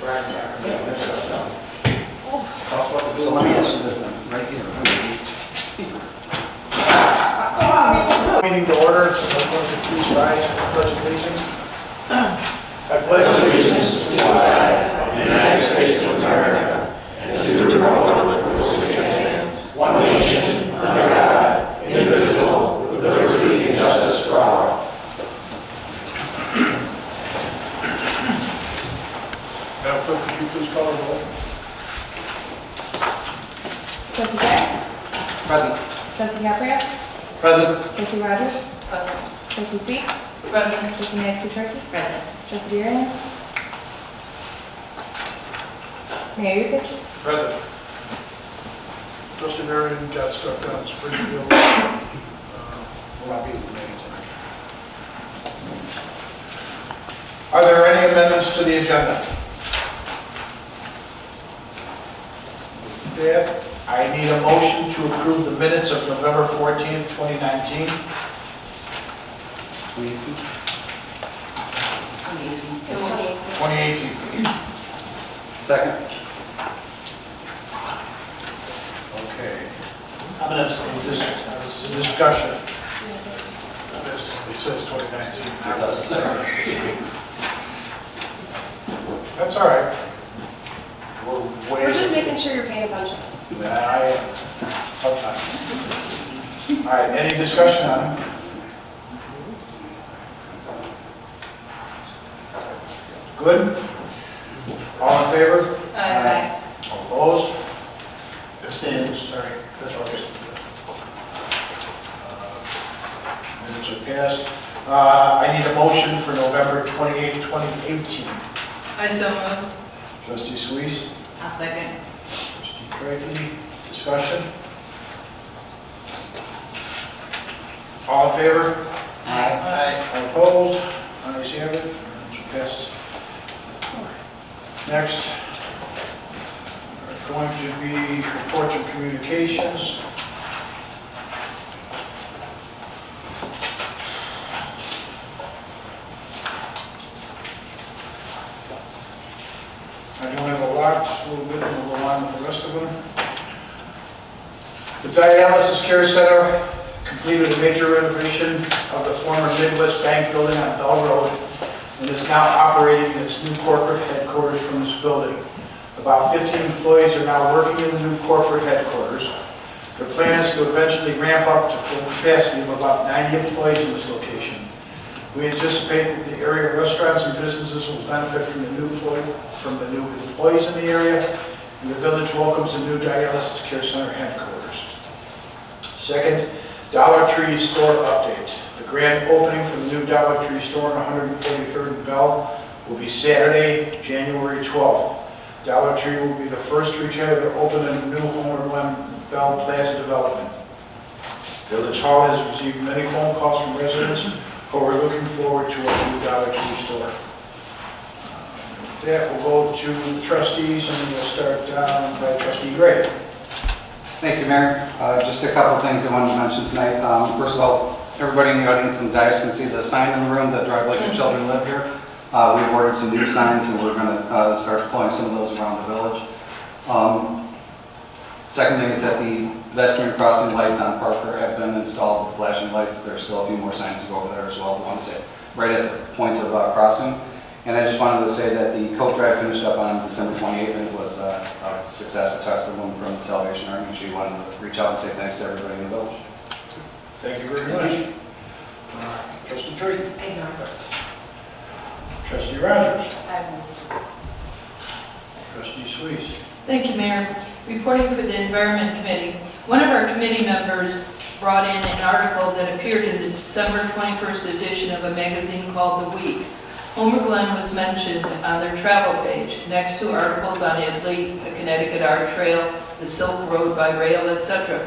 So let me ask you this then, right here. Meeting to order. Please rise for the pledge of allegiance. I pledge allegiance to the flag of the United States of America and to the republic for which it stands, one nation, under God, indivisible, with liberty and justice for all. Madam Clerk, could you please call the roll? Trustee Glen? Present. Trustee Caprio? Present. Trustee Rogers? Present. Trustee Sweet? Present. Trustee Turkey? Present. Trustee Deering? Mayor Yukich? Present. Trustee Marion got stuck down in Springfield. Will not be at the meeting tonight. Are there any amendments to the agenda? That I need a motion to approve the minutes of November 14th, 2019. 2018. Second. Okay. I'm going to abstain. This is a discussion. It says 2019. That's all right. We're just making sure you're paying attention. I am, sometimes. All right, any discussion on it? Good? All in favor? Aye. All opposed? Abstained, sorry. That's what I minutes are passed. I need a motion for November 28th, 2018. I so move. Trustee Suisse? I'll second. Trustee Craig, discussion? All in favor? Aye. All opposed? Ayes have it. Motion passes. Next, going to be reports and communications. I don't have a lot, so we'll go on with the rest of them. The Dialysis Care Center completed a major renovation of the former Midwest Bank building on Bell Road and is now operating in its new corporate headquarters from this building. About 15 employees are now working in the new corporate headquarters. Their plan is to eventually ramp up to full capacity of about 90 employees in this location. We anticipate that the area restaurants and businesses will benefit from the new employees in the area, and the village welcomes the new Dialysis Care Center headquarters. Second, Dollar Tree store update. The grand opening for the new Dollar Tree store on 143rd and Bell will be Saturday, January 12th. Dollar Tree will be the first retailer to open in the new Homer Glen Bell Plaza development. Village Hall has received many phone calls from residents who are looking forward to a new Dollar Tree store. That will go to the trustees, and we'll start down by Trustee Gray. Thank you, Mayor. Just a couple of things I wanted to mention tonight. First of all, everybody in the audience and the dais can see the sign in the room that Drive Like Your Children Live Here. We've ordered some new signs, and we're going to start deploying some of those around the village. Second thing is that the pedestrian crossing lights on Parker have been installed, the flashing lights. There's still a few more signs to go over there as well, the ones that right at the point of crossing. And I just wanted to say that the coat drive finished up on December 28th, and it was a success. I talked to the woman from the Salvation Army, and she wanted to reach out and say thanks to everybody in the village. Thank you very much. Trustee Tree. Trustee Rogers. Trustee Suisse. Thank you, Mayor. Reporting for the Environment Committee. One of our committee members brought in an article that appeared in the December 21st edition of a magazine called The Week. Homer Glen was mentioned on their travel page, next to articles on Italy, the Connecticut Art Trail, the Silk Road by rail, etc.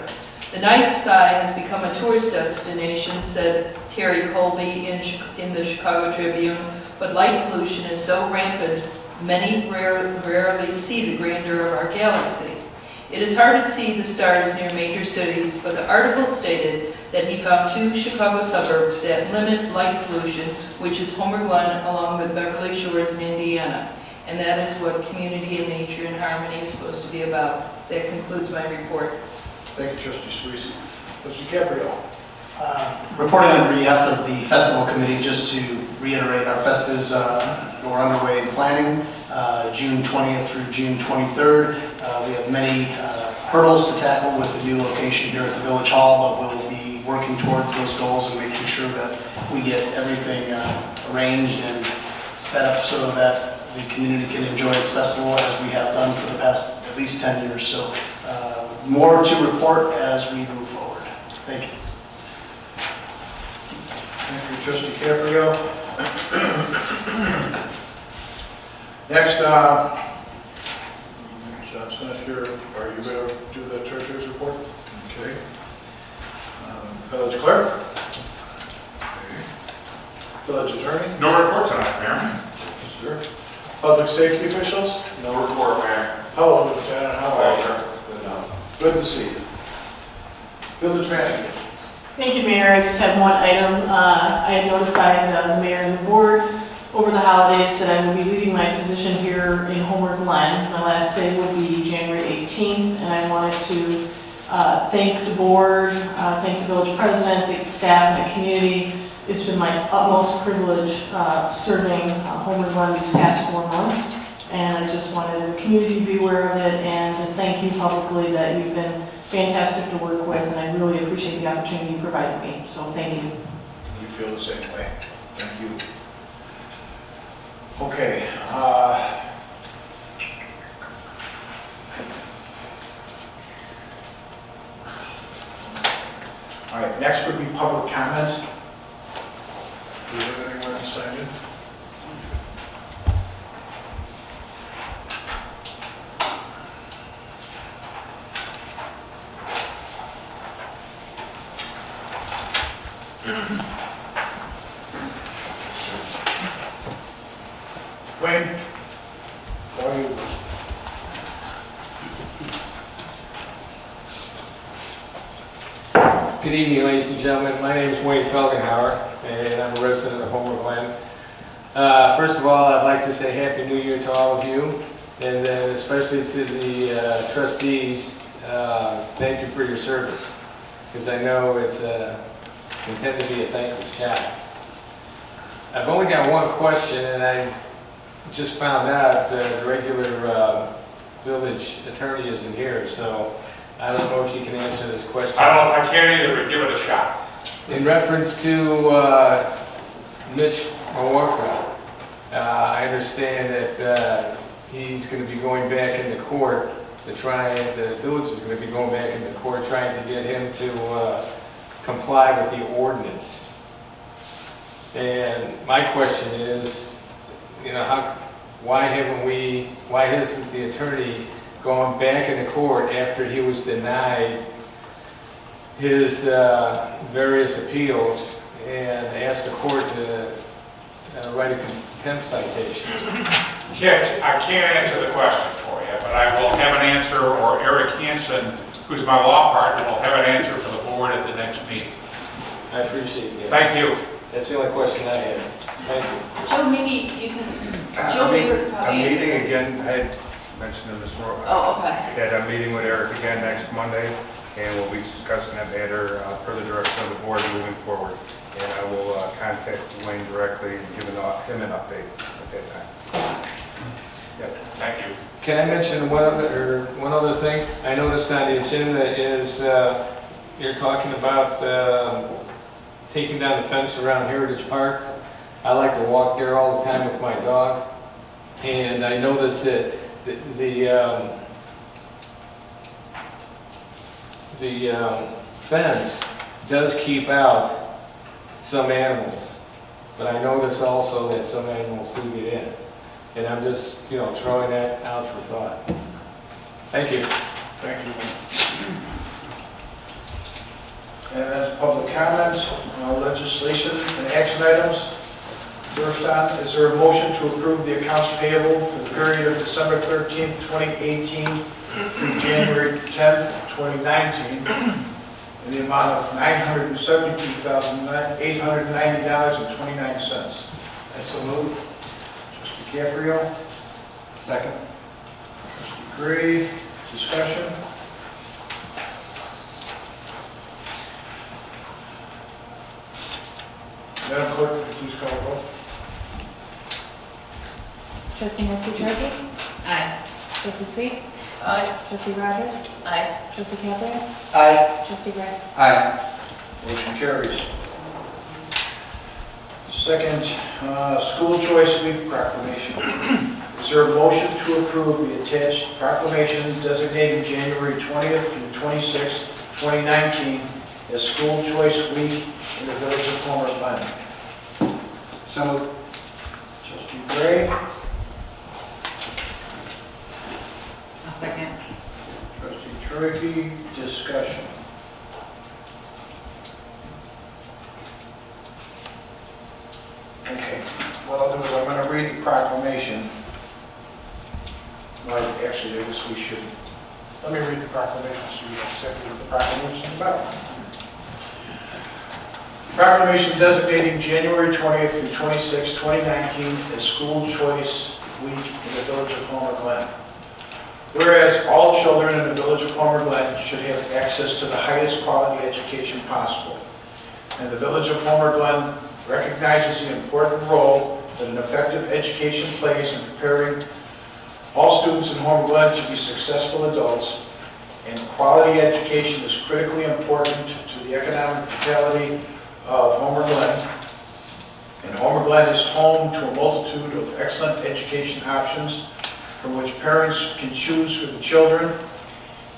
The night sky has become a tourist destination, said Terry Colby in the Chicago Tribune, but light pollution is so rampant, many rarely see the grandeur of our galaxy. It is hard to see the stars near major cities, but the article stated that he found 2 Chicago suburbs that limit light pollution, which is Homer Glen along with Beverly Shores in Indiana, And that is what community and nature and harmony is supposed to be about. That concludes my report. Thank you, Trustee Sweet. Trustee Caprio. Reporting on behalf of the Festival Committee, just to reiterate, our festivals are underway in planning, June 20th through June 23rd. We have many hurdles to tackle with the new location here at the Village Hall, but we'll be working towards those goals and making sure that we get everything arranged and set up so that the community can enjoy its festival as we have done for the past at least 10 years. So more to report as we move forward. Thank you. Thank you, Trustee Caprio. Next, John's not here. Are you going to do the treasurer's report? Okay. Village clerk? Okay. Village attorney? No report tonight, Mayor. Sir. Public safety officials? No report, Mayor. Hello, Lieutenant. How are you? Sir. Good to see you. Village manager? Thank you, Mayor. I just have one item. I had notified the mayor and the board over the holidays that I will be leaving my position here in Homer Glen. My last day will be January 18th, and I wanted to thank the board, thank the village president, thank the staff and the community. It's been my utmost privilege serving Homer Glen these past 4 months, and I just wanted the community to be aware of it and to thank you publicly that you've been fantastic to work with, and I really appreciate the opportunity you provided me, so thank you. You feel the same way. Thank you. Okay. All right, next would be public comment. Do you have anyone signed in? Wayne? How are you? Good evening, ladies and gentlemen. My name is Wayne Felgenhauer, and I'm a resident of Homer Glen. First of all, I'd like to say Happy New Year to all of you, and then especially to the trustees, thank you for your service, because I know it's intended to be a thankless job. I've only got one question, and I just found out the regular village attorney isn't here, so I don't know if you can answer this question. I don't know if I can either, but give it a shot. In reference to Mitch Mawarka, I understand that he's going to be going back into court to try, the village is going to be going back into court trying to get him to comply with the ordinance. And my question is, you know, why hasn't the attorney gone back into court after he was denied his various appeals and asked the court to write a contempt citation? I can't answer the question for you, but I will have an answer, or Eric Hansen, who's my law partner, will have an answer for the board at the next meeting. I appreciate it. Thank you. That's the only question I have. Thank you. Joe, maybe you can, Joe Weaver could probably I'm meeting answer. again, I had mentioned in this morning. Oh, okay. That I'm meeting with Eric again next Monday, and we'll be discussing that matter per the direction of the board moving forward. And I will contact Wayne directly and give him an update at that time. Yep. Thank you. Can I mention one other thing? I noticed on the agenda is you're talking about taking down the fence around Heritage Park. I like to walk there all the time with my dog, and I noticed that the fence does keep out some animals, but I notice also that some animals do get in, and I'm just, you know, throwing that out for thought. Thank you. Thank you. And as public comments on legislation and action items, first on, is there a motion to approve the accounts payable for the period of December 13th, 2018 through January 10th, 2019 in the amount of $972,890.29? I so move. Trustee Caprio, Second. Trustee Gray, discussion? Madam Clerk, would you please call the roll? Trustee Markey-Trarky? Aye. Trustee Sweet? Aye. Trustee Rogers? Aye. Trustee Caprio? Aye. Trustee Gray? Aye. Motion carries. Second, school choice week proclamation. Is there a motion to approve the attached proclamation designating January 20th through 26th, 2019 as school choice week in the village of Homer Glen? So moved. Trustee Gray, A second. trustee Turkey, discussion. Okay, what I'll do is I'm going to read the proclamation. Well, actually, I guess we should, let me read the proclamation so you know exactly what the proclamation is about. Proclamation designating January 20th through 26th, 2019 as School Choice Week in the Village of Homer Glen. Whereas all children in the Village of Homer Glen should have access to the highest quality education possible. And the Village of Homer Glen recognizes the important role that an effective education plays in preparing all students in Homer Glen to be successful adults, and quality education is critically important to the economic vitality of Homer Glen. And Homer Glen is home to a multitude of excellent education options from which parents can choose for the children.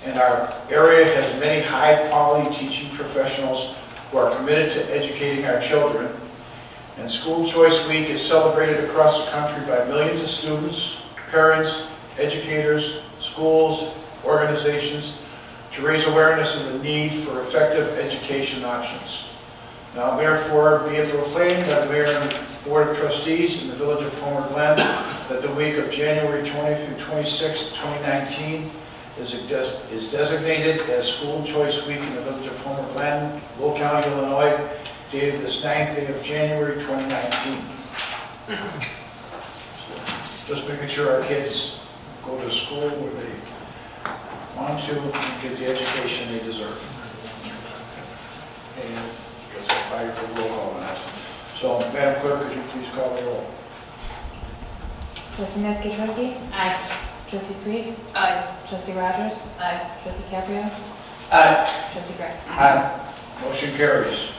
And our area has many high-quality teaching professionals who are committed to educating our children. And School Choice Week is celebrated across the country by millions of students, parents, educators, schools, organizations to raise awareness of the need for effective education options. Now therefore be it proclaimed by the Mayor and Board of Trustees in the Village of Homer Glen that the week of January 20th through 26th, 2019 is designated as School Choice Week in the Village of Homer Glen, Will County, Illinois, dated this 9th day of January 2019. So just making sure our kids go to school where they want to and get the education they deserve. And I guess I'll buy you for roll call on that. So, Madam Clerk, could you please call the roll? Trustee Markey-Trarky? Aye. Trustee Sweet? Aye. Trustee Rogers? Aye. Trustee Caprio? Aye. Trustee Gray? Aye. Motion carries.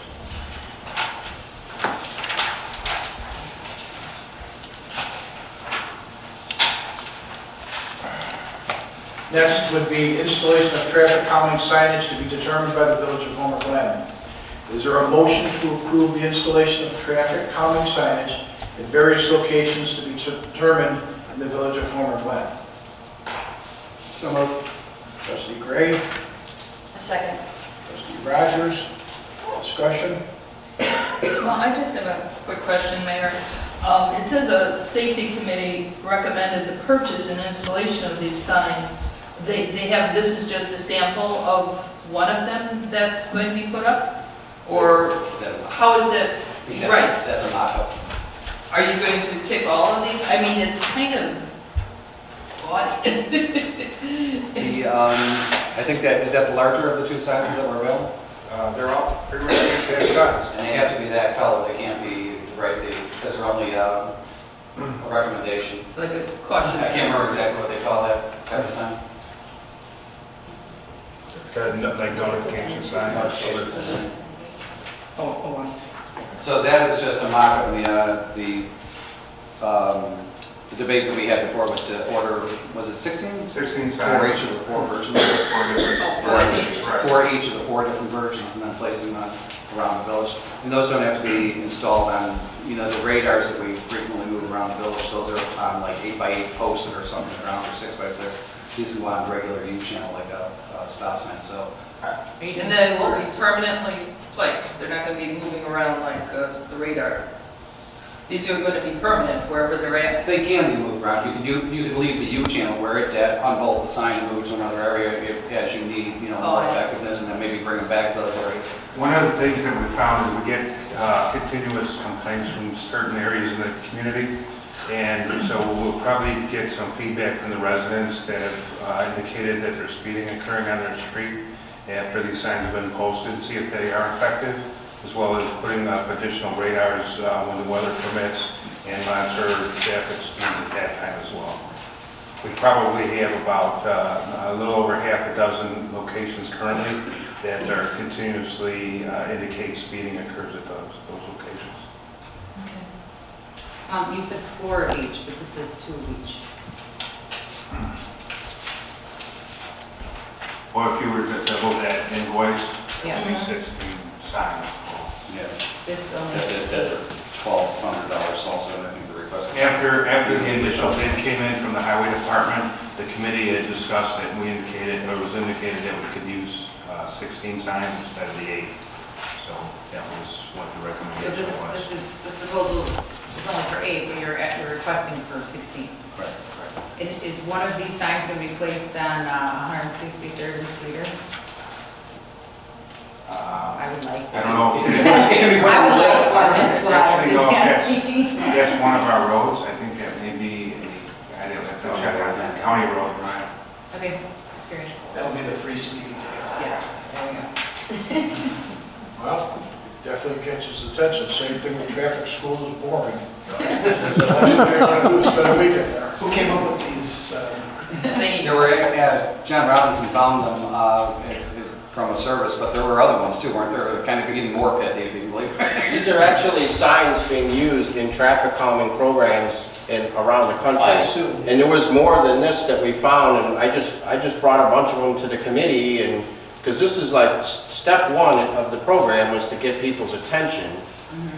Next would be installation of traffic calming signage to be determined by the Village of Homer Glen. Is there a motion to approve the installation of traffic calming signage at various locations to be determined in the Village of Homer Glen? So moved. Trustee Gray, A second. trustee Rogers, discussion? Well, I just have a quick question, Mayor. It says the safety committee recommended the purchase and installation of these signs. They have, this is just a sample of one of them that's going to be put up? Or Is that a- how is that, right? That's a mock-up. Are you going to pick all of these? I mean, it's kind of gaudy. The, I think that, is that the larger of the two sizes that were available? They're all pretty much the same size. And they have to be that color, they can't be right, because they're only a recommendation. Like a caution. I can't remember exactly what they call that type of sign. It's got like notification sign. Notifications and then- Oh, I see. So that is just a mock-up, the debate that we had before was to order, was it 16? 16 For signs. each of the four versions. Right. For each of the four different versions, and then placing them around the village. And those don't have to be installed on, the radars that we frequently move around the village. Those are on like 8x8 posts or something around, or 6x6. These can go on regular U channel like a stop sign, so. And they will be permanently placed. They're not going to be moving around like the radar. These are going to be permanent wherever they're at. They can be moved around. You can leave the U channel where it's at, unbolt the sign and move it to another area as you need, more effectiveness, and then maybe bring them back to those areas. One of the things that we found is we get continuous complaints from certain areas of the community And so we'll probably get some feedback from the residents that have indicated that there's speeding occurring on their street after these signs have been posted, see if they are effective, as well as putting up additional radars when the weather permits and monitor traffic speed at that time as well. We probably have about a little over half a dozen locations currently that are continuously indicate speeding occurs at those locations. You said 4 of each, but this is 2 of each. Or if you were to double that invoice, Yeah. it'd be 16 signs. Yeah, This only. that's $1,200 also, and I think the request. After the initial bid came in from the highway department, the committee had discussed it, and we indicated, or it was indicated that we could use 16 signs instead of the 8. So that was what the So recommendation was. this proposal is only for 8, but you're requesting for 16. Correct. Is one of these signs going to be placed on 163rd and Cedar? I would like. I don't know. It can be put I on would the like list. one, that's why I Actually, was no, asking. That's one of our roads. I think that may be, I don't have to check on that, county road, right? Okay, just curious. That'll be the free speeding tickets. Yes, there we go. Well, definitely catches attention. Same thing with traffic, school is boring. The last thing I want to do is spend a weekend there. Who came up with these? Same. There were, John Robinson found them from a service, but there were other ones too, weren't there? Kind of even more pithy, if you can believe it. These are actually signs being used in traffic calming programs around the country. I assume. And there was more than this that we found, and I just brought a bunch of them to the committee, and because this is like step 1 of the program was to get people's attention,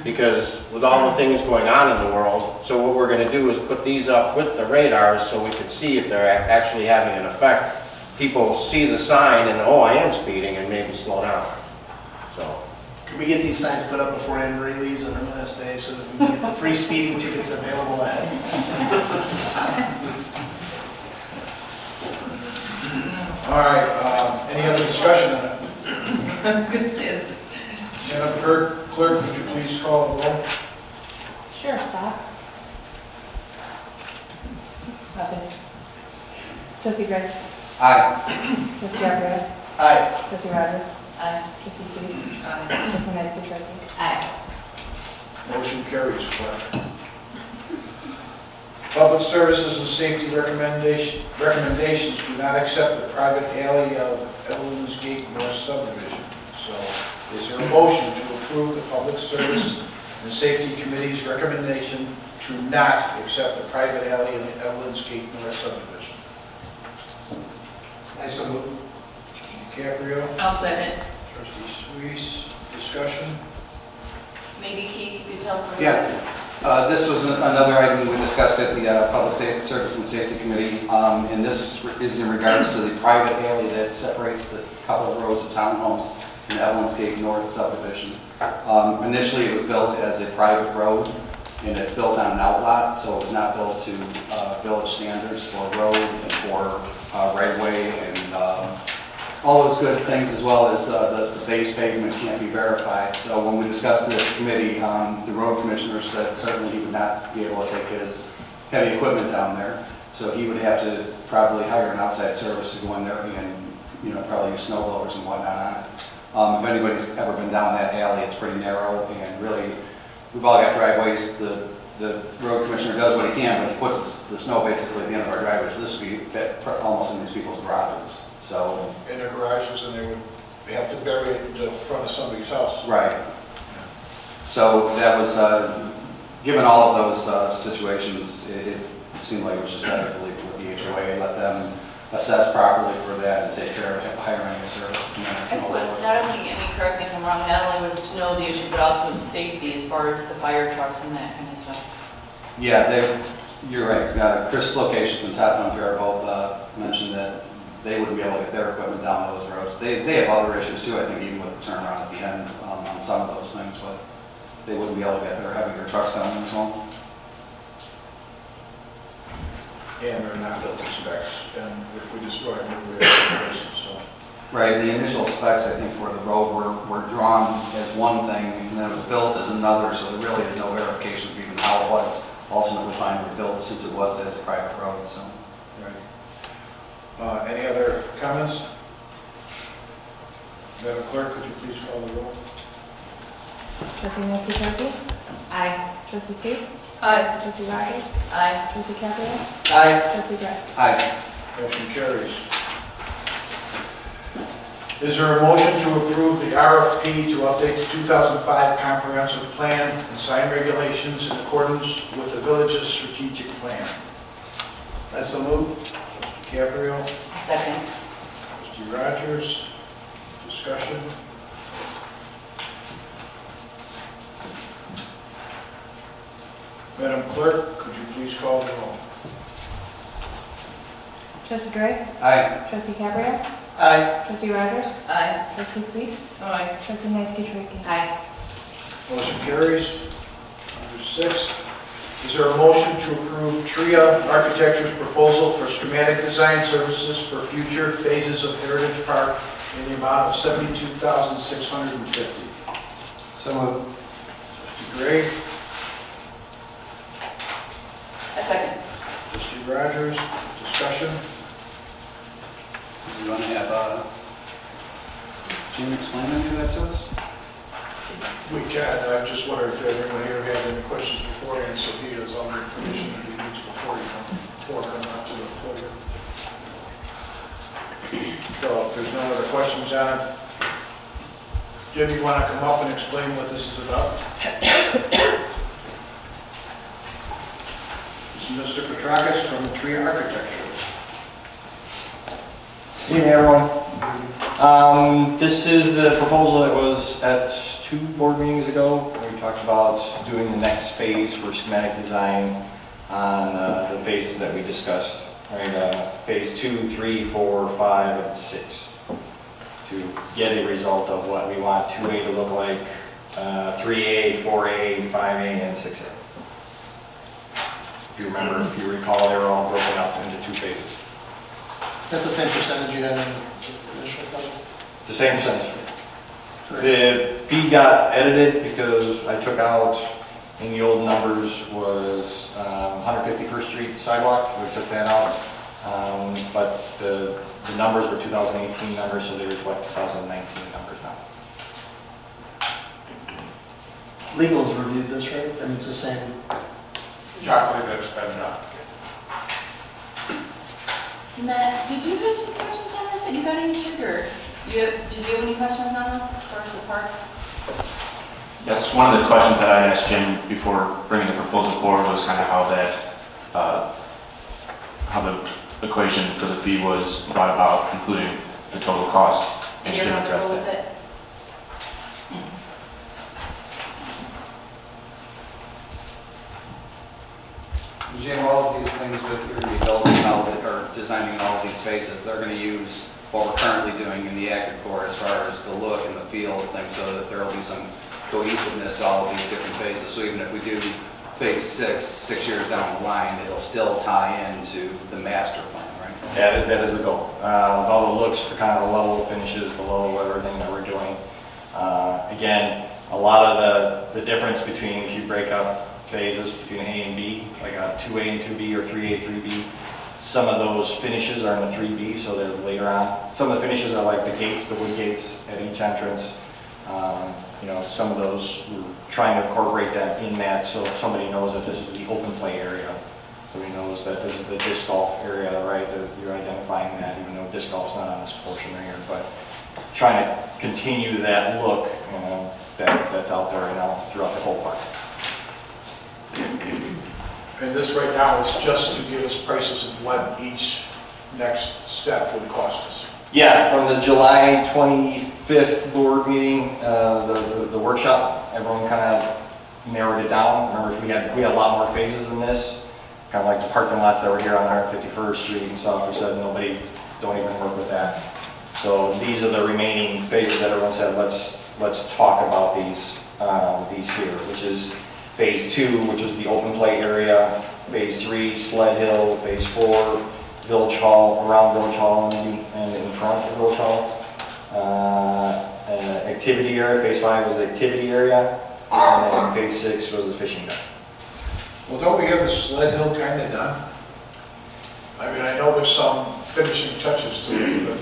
because with all the things going on in the world, so what we're going to do is put these up with the radars so we could see if they're actually having an effect. People see the sign and, oh, I am speeding, and maybe slow down. So. Could we get these signs put up before Henry leaves on her last day so that we can get the free speeding tickets available ahead? All right, any other discussion on it? I was going to say this. Madam Clerk, would you please call the roll? Sure, stop. Nothing. Trustee Gren. Aye. Trustee Alvarez. Aye. Trustee Rogers. Aye. Trustee Sweet. Aye. Trustee Metzger. Aye. Motion carries, Clerk. Public services and safety recommendations do not accept the private alley of Evelyn's Gate North subdivision. So is there a motion to approve the Public Service and Safety Committee's recommendation to not accept the private alley in Evelyn's Gate North subdivision? I so move. DiCaprio, I'll second. Trustee Suisse, discussion? Maybe Keith, you could tell us a little bit. Yeah, this was another item we discussed at the Public Service and Safety Committee, and this is in regards to the private alley that separates the couple of rows of townhomes in Evelyn's Gate North subdivision. Initially, it was built as a private road, and it's built on an outlot, so it was not built to village standards for road and for right-of-way and all those good things, as well as the base pavement can't be verified. So when we discussed it at the committee, the road commissioner said certainly he would not be able to take his heavy equipment down there. So he would have to probably hire an outside service to go in there and, probably use snow blowers and whatnot on it. If anybody's ever been down that alley, it's pretty narrow, and really, we've all got driveways. The road commissioner does what he can, but he puts the snow basically at the end of our driveways. This would be almost in these people's garages. So, In their garages, and they would have to bury it in the front of somebody's house. right. So that was, given all of those situations, it seemed like it was just better to leave it with the HOA and let them assess properly for that and take care of hiring a service. Not only, correct me if I'm wrong, not only was snow the issue, but also safety as far as the fire trucks and that kind of stuff. Yeah, you're right. Chris Locations and Todd Funfair both mentioned that they wouldn't be able to get their equipment down those roads. They have other issues too, I think, even with the turnaround at the end on some of those things, but they wouldn't be able to get their heavier trucks down there as well. And they're not built to specs, and if we destroy them, we're regulations, so. Right, the initial specs, I think, for the road were drawn as one thing, and then it was built as another, so there really is no verification of even how it was ultimately finally built since it was as a private road, so. Any other comments? Madam Clerk, could you please call the roll? Trustee Nancy. Aye. Trustee Steve. Aye. Trustee Rogers. Aye. Trustee Caprio. Aye. Trustee Gray. Aye. Motion carries. Is there a motion to approve the RFP to update the 2005 comprehensive plan and sign regulations in accordance with the village's strategic plan? I so move. Trustee Caprio, Second. Trustee Rogers, discussion. Madam Clerk, could you please call the roll? Trustee Gray. Aye. Trustee Caprio. Aye. Trustee Rogers. Aye. Trustee Steve. Aye. Trustee Nancy. Aye. Motion carries. Number 6, is there a motion to approve TRIA Architecture's proposal for schematic design services for future phases of Heritage Park in the amount of $72,650? So moved. Trustee Gray, A second. Trustee Rogers, discussion. Do you want to have Jim explain any of that to us? We can. I just wondered if anyone here had any questions beforehand, so he has all the information that he needs before coming up to the podium. So if there's no other questions on it, Jim, you want to come up and explain what this is about? This is Mr. Petrakis from Tree Architecture. Good evening, everyone. This is the proposal that was at 2 board meetings ago. We talked about doing the next phase for schematic design on the phases that we discussed. Right, phase 2, 3, 4, 5, and 6 to get a result of what we want 2A to look like, 3A, 4A, 5A, and 6A. If you remember, if you recall, they were all broken up into 2 phases. Is that the same percentage you had in the initial budget? It's the same percentage. The fee got edited because I took out, in the old numbers, was 151st Street sidewalk, so we took that out. But the numbers were 2018 numbers, so they reflect 2019 numbers now. Legal's reviewed this, right? I mean, it's the same. Yeah, I believe that's been done. Matt, did you have some questions on this that you got answered, or did you have any questions on this as far as the park? That's one of the questions that I asked Jim before bringing the proposal forward was kind of how that, how the equation for the fee was brought about, including the total cost. And you're Jim addressed comfortable with that. it? Jim, all of these things that you're going to be building out or designing all of these phases, they're going to use what we're currently doing in the active core as far as the look and the feel of things, so that there will be some cohesiveness to all of these different phases. So even if we do phase 6 years down the line, it'll still tie into the master plan, right? Yeah, that is the goal. With all the looks, the kind of level finishes below everything that we're doing. Again, a lot of the difference between if you break up phases between A and B, like a 2A and 2B or 3A, 3B, some of those finishes are in the 3B, so they're later on. Some of the finishes are like the gates, the wood gates at each entrance. You know, some of those, we're trying to incorporate that in that so somebody knows that this is the open play area. So he knows that this is the disc golf area, right, that you're identifying that, even though disc golf's not on this portion right here. But trying to continue that look, you know, that's out there right now throughout the whole park. And this right now is just to give us prices of what each next step would cost us. Yeah, from the July 25th board meeting, the workshop, everyone kind of narrowed it down. Remember, we had a lot more phases than this. Kind of like the parking lots that were here on 151st Street and stuff. We said nobody, don't even work with that. So these are the remaining phases that everyone said, let's talk about these here, which is phase 2, which is the open play area, phase 3, Sled Hill, phase 4, Village Hall, around Village Hall and in front of Village Hall. Activity area, phase 5 was the activity area, and then phase 6 was the fishing deck. Well, don't we have the sled hill kind of done? I mean, I know there's some finishing touches to it, but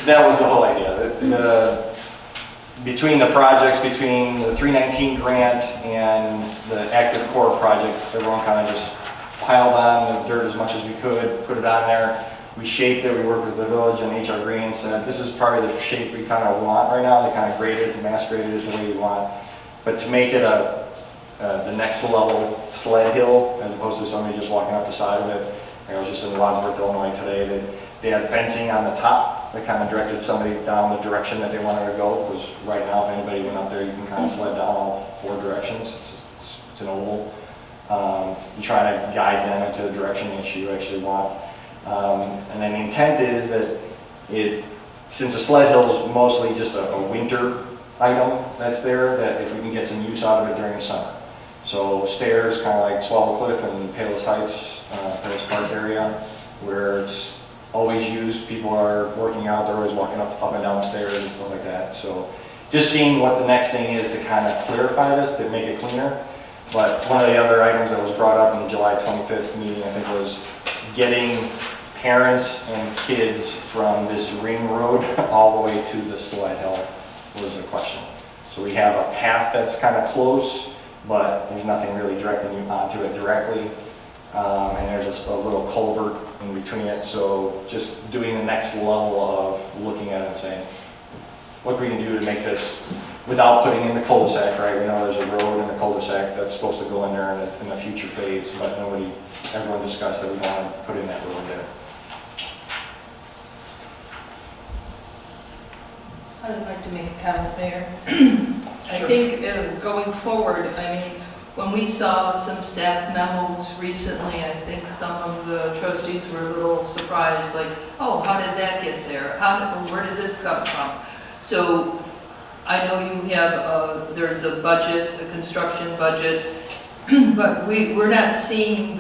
That was the whole idea. Between the projects, between the 319 grant and the active core project, everyone kind of just piled on the dirt as much as we could, put it on there. We shaped it, we worked with the village and HR Green, said this is probably the shape we kind of want right now. They kind of graded it, mass graded it the way we want. But to make it the next level sled hill, as opposed to somebody just walking up the side of it. I was just in Wadsworth, Illinois today. They had fencing on the top that kind of directed somebody down the direction that they wanted to go. Because right now, if anybody went up there, you can kind of sled down all 4 directions. It's an oval. You try to guide them into the direction that you actually want. And then the intent is that since a sled hill is mostly just a winter item that's there, that if we can get some use out of it during the summer. So stairs, kind of like Swallow Cliff and Palos Heights, Palos Park area, where it's always used. People are working out, they're always walking up and down stairs and stuff like that. So just seeing what the next thing is to kind of clarify this, to make it cleaner. But one of the other items that was brought up in the July 25th meeting, I think, was getting parents and kids from this ring road all the way to the sled hill was the question. So we have a path that's kind of close, but there's nothing really directing you onto it directly. And there's just a little culvert in between it. So just doing the next level of looking at it and saying, what we can do to make this without putting in the cul-de-sac, right? We know there's a road in the cul-de-sac that's supposed to go in there in the future phase, but everyone discussed that we want to put in that road there. I'd like to make a comment, Mayor. I think going forward, I mean, when we saw some staff memos recently, I think some of the trustees were a little surprised, like, oh, how did that get there? Where did this come from? So I know you have, there's a budget, a construction budget, but we're not seeing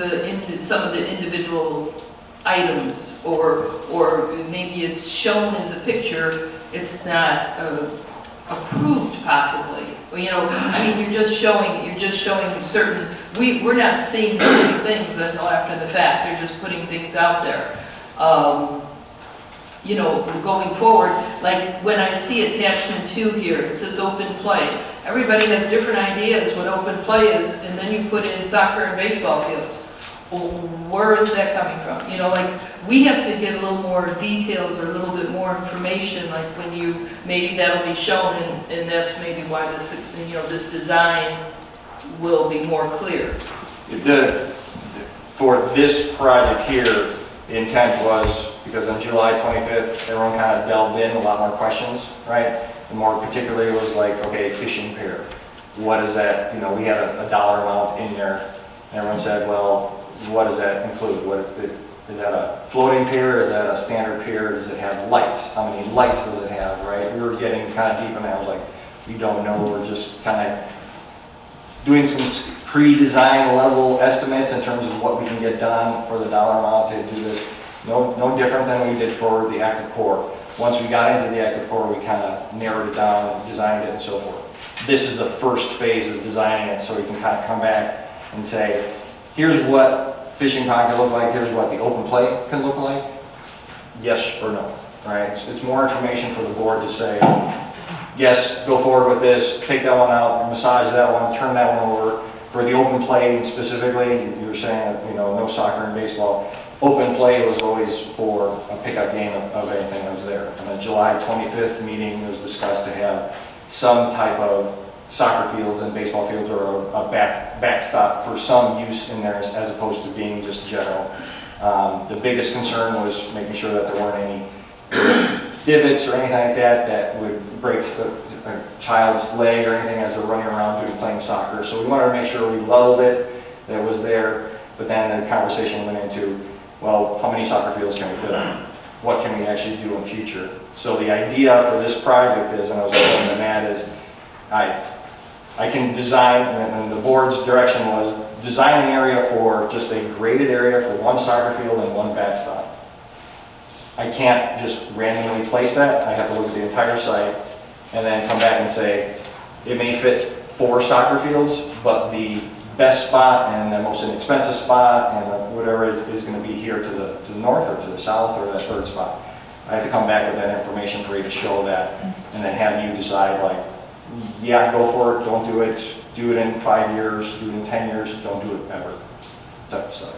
some of the individual items, or maybe it's shown as a picture, it's not approved possibly. You know, I mean, you're just showing certain, we're not seeing certain things until after the fact, they're just putting things out there. You know, going forward, like when I see attachment 2 here, it says open play. Everybody has different ideas what open play is, and then you put in soccer and baseball fields. Well, where is that coming from? You know, like, we have to get a little more details or a little bit more information, like when maybe that'll be shown, and that's maybe why this, you know, this design will be more clear. For this project here, the intent was, because on July 25th, everyone kind of delved in a lot more questions, right? And more particularly, it was like, okay, fishing pier. What is that? You know, we had a dollar amount in there. And everyone said, well, what does that include? Is that a floating pier? Is that a standard pier? Does it have lights? How many lights does it have, right? We were getting kind of deep in that. I was like, we don't know. We're just kind of doing some pre-design level estimates in terms of what we can get done for the dollar amount to do this. No different than we did for the active core. Once we got into the active core, we kind of narrowed it down, designed it, and so forth. This is the first phase of designing it, so we can kind of come back and say, here's what fishing pond can look like, here's what the open play can look like, yes or no, right? It's more information for the board to say, yes, go forward with this, take that one out, massage that one, turn that one over. For the open play specifically, you were saying, you know, no soccer and baseball. Open play was always for a pickup game of anything that was there. On the July 25th meeting, it was discussed to have some type of soccer fields and baseball fields, or a backstop for some use in there as opposed to being just general. The biggest concern was making sure that there weren't any divots or anything like that would break a child's leg or anything as they're running around playing soccer. So we wanted to make sure we leveled it, that it was there, but then the conversation went into, well, how many soccer fields can we fit on? What can we actually do in future? So the idea for this project is, and I was telling the Matt, is I can design, and the board's direction was, design an area for just a graded area for one soccer field and one backstop. I can't just randomly place that. I have to look at the entire site and then come back and say, it may fit 4 soccer fields, but the best spot and the most inexpensive spot and whatever is going to be here to the north or to the south or that third spot. I have to come back with that information for you to show that and then have you decide like, yeah, go for it, don't do it in 5 years, do it in 10 years, don't do it ever, type of stuff.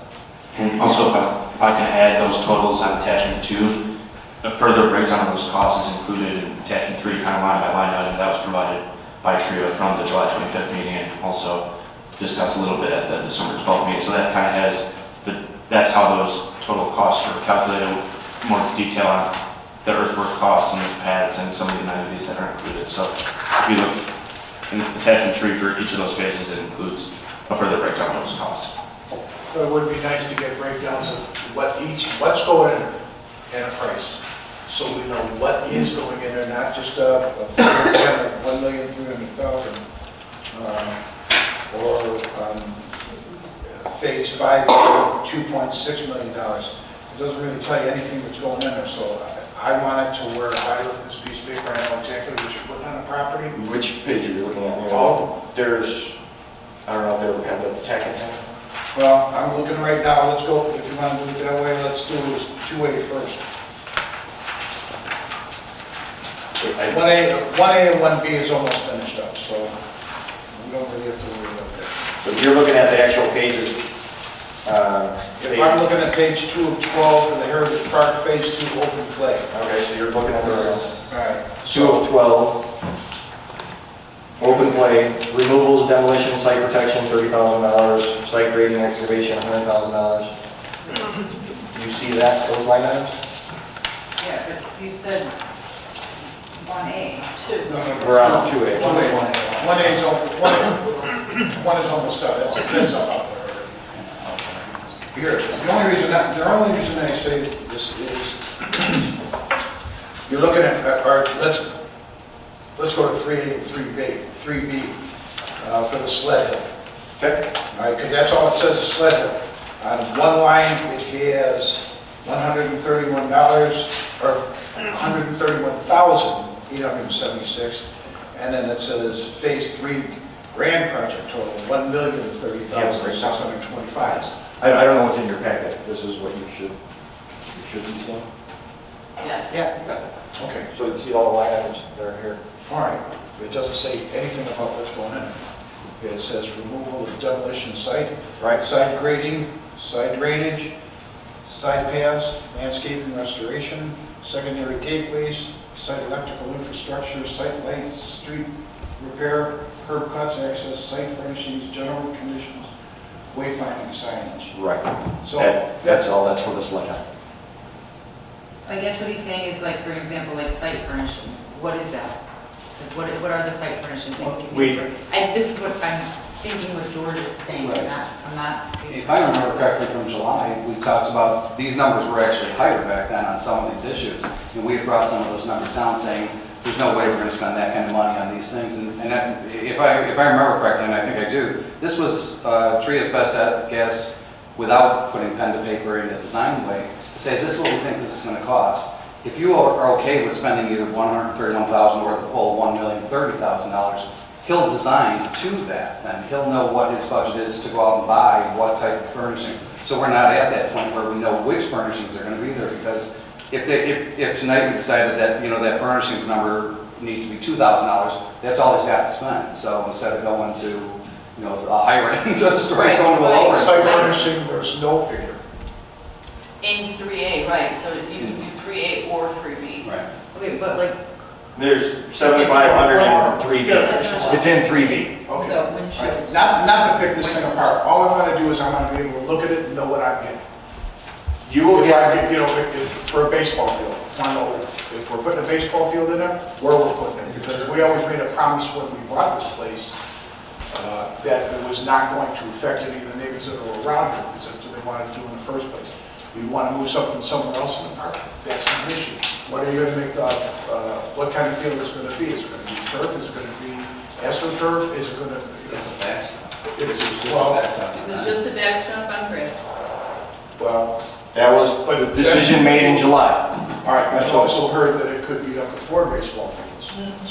And also, if I can add those totals on attachment 2, a further breakdown of those costs is included in attachment 3, kind of line by line item that was provided by TRIA from the July 25th meeting and also discussed a little bit at the December 12th meeting. So that kind of has, that's how those total costs are calculated, more detail on the earthwork costs and the pads and some of the amenities that are included. So if you look in attachment 3 for each of those phases, it includes a further breakdown of those costs. So it would be nice to get breakdowns of what's going in and a price. So we know what is going in there, not just a figure of $1,300,000 or phase 5, $2.6 million. It doesn't really tell you anything that's going in there. So I want it to where if I look at this piece of paper, I know exactly what you're putting on the property. Which page are you looking at? Oh. There's, I don't know if they have the tech in there. Well, I'm looking right now. Let's go, if you want to do it that way, let's do 2A first. 1A and 1B is almost finished up, so we don't really have to worry about that. So if you're looking at the actual pages, If I'm looking at page 2 of 12 for the Heritage Park Phase 2 open play. okay, so you're looking at the All right. 2 of 12, open play, removals, demolition, site protection, $30,000, site grading, excavation, $100,000. You see that, those line items? Yeah, but you said 1A, 2. We're on 2A. 1A is almost done. That's up there. Here, the only reason I say this is, you're looking at, or let's go to 3A and 3B for the sled hill. Okay. All right, because that's all it says is sled hill. On one line, it has $131, or $131,876, and then it says Phase 3 grand project total, $1,030,625. I don't know what's in your packet. This is what you should be seeing. Yes. Yeah. Okay. So you see all the line items that are here. All right. It doesn't say anything about what's going in. It says removal of demolition site, Right. side grading, side drainage, side paths, landscaping restoration, secondary gateways, site electrical infrastructure, site lights, street repair, curb cuts, access, site furnishings, general conditions, wayfinding signage. Right. So That's all, that's for the sled hill. I guess what he's saying is like, for example, like site furnishings. What is that? Like what are the site furnishings? This is what I'm thinking what George is saying. Right. I'm not. If I remember correctly from July, we talked about, these numbers were actually higher back then on some of these issues. And we had brought some of those numbers down saying, there's no way we're going to spend that kind of money on these things. And that, if I remember correctly, and I think I do, this was TRIA's best guess without putting pen to paper in the design way to say, this is what we think this is going to cost. If you are okay with spending either $131,000 or the full $1,030,000, he'll design to that, then he'll know what his budget is to go out and buy what type of furnishings. So we're not at that point where we know which furnishings are going to be there, because if tonight we decided that, you know, that furnishings number needs to be $2,000, that's all he's got to spend. So instead of going to, you know, a higher end store, he's going to a lower end. Site furnishing, there's no figure. In 3A, right, so you can do 3A or 3B. Right. Okay, but like. There's 7,500 in 3B. It's in 3B. Okay. The windshield. Right. Not to pick this thing apart. All I want to do is I want to be able to look at it and know what I'm getting. You will If I get, get, you know, if for a baseball field, I know if we're putting a baseball field in there, where we're putting it. Because we always made a promise when we bought this place that it was not going to affect any of the neighbors that are around here, because that's what they wanted to do in the first place. We want to move something somewhere else in the park. That's not an issue. What are you going to make what kind of field is it going to be? Is it going to be turf? Is it going to be astroturf? Is it going to? It's a backstop. It's just a well, backstop. It was just a backstop on grass. well, that was the decision made in July. all right. I've also heard that it could be up to 4 baseball fields.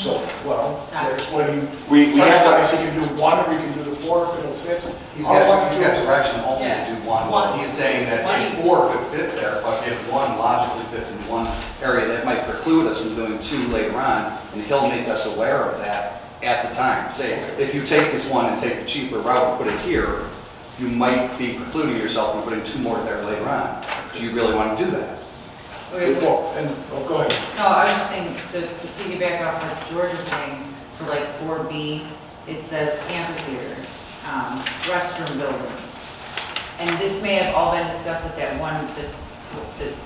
So, well, there's what you. We have I to, think you can do 1 or you can do the 4. four if it'll fit. He's All got, up he's to- got direction only Yeah. to do one. One. He's saying that One. if four could fit there, but if one logically fits in one area, that might preclude us from doing two later on, and he'll make us aware of that at the time. Say, if you take this one and take the cheaper route and put it here, you might be precluding yourself from putting two more there later on. Do you really want to do that? Okay, Well, and, oh, go ahead. No, I was just saying, to piggyback off what George is saying, for like 4B, it says amphitheater, restroom building. And this may have all been discussed at that one,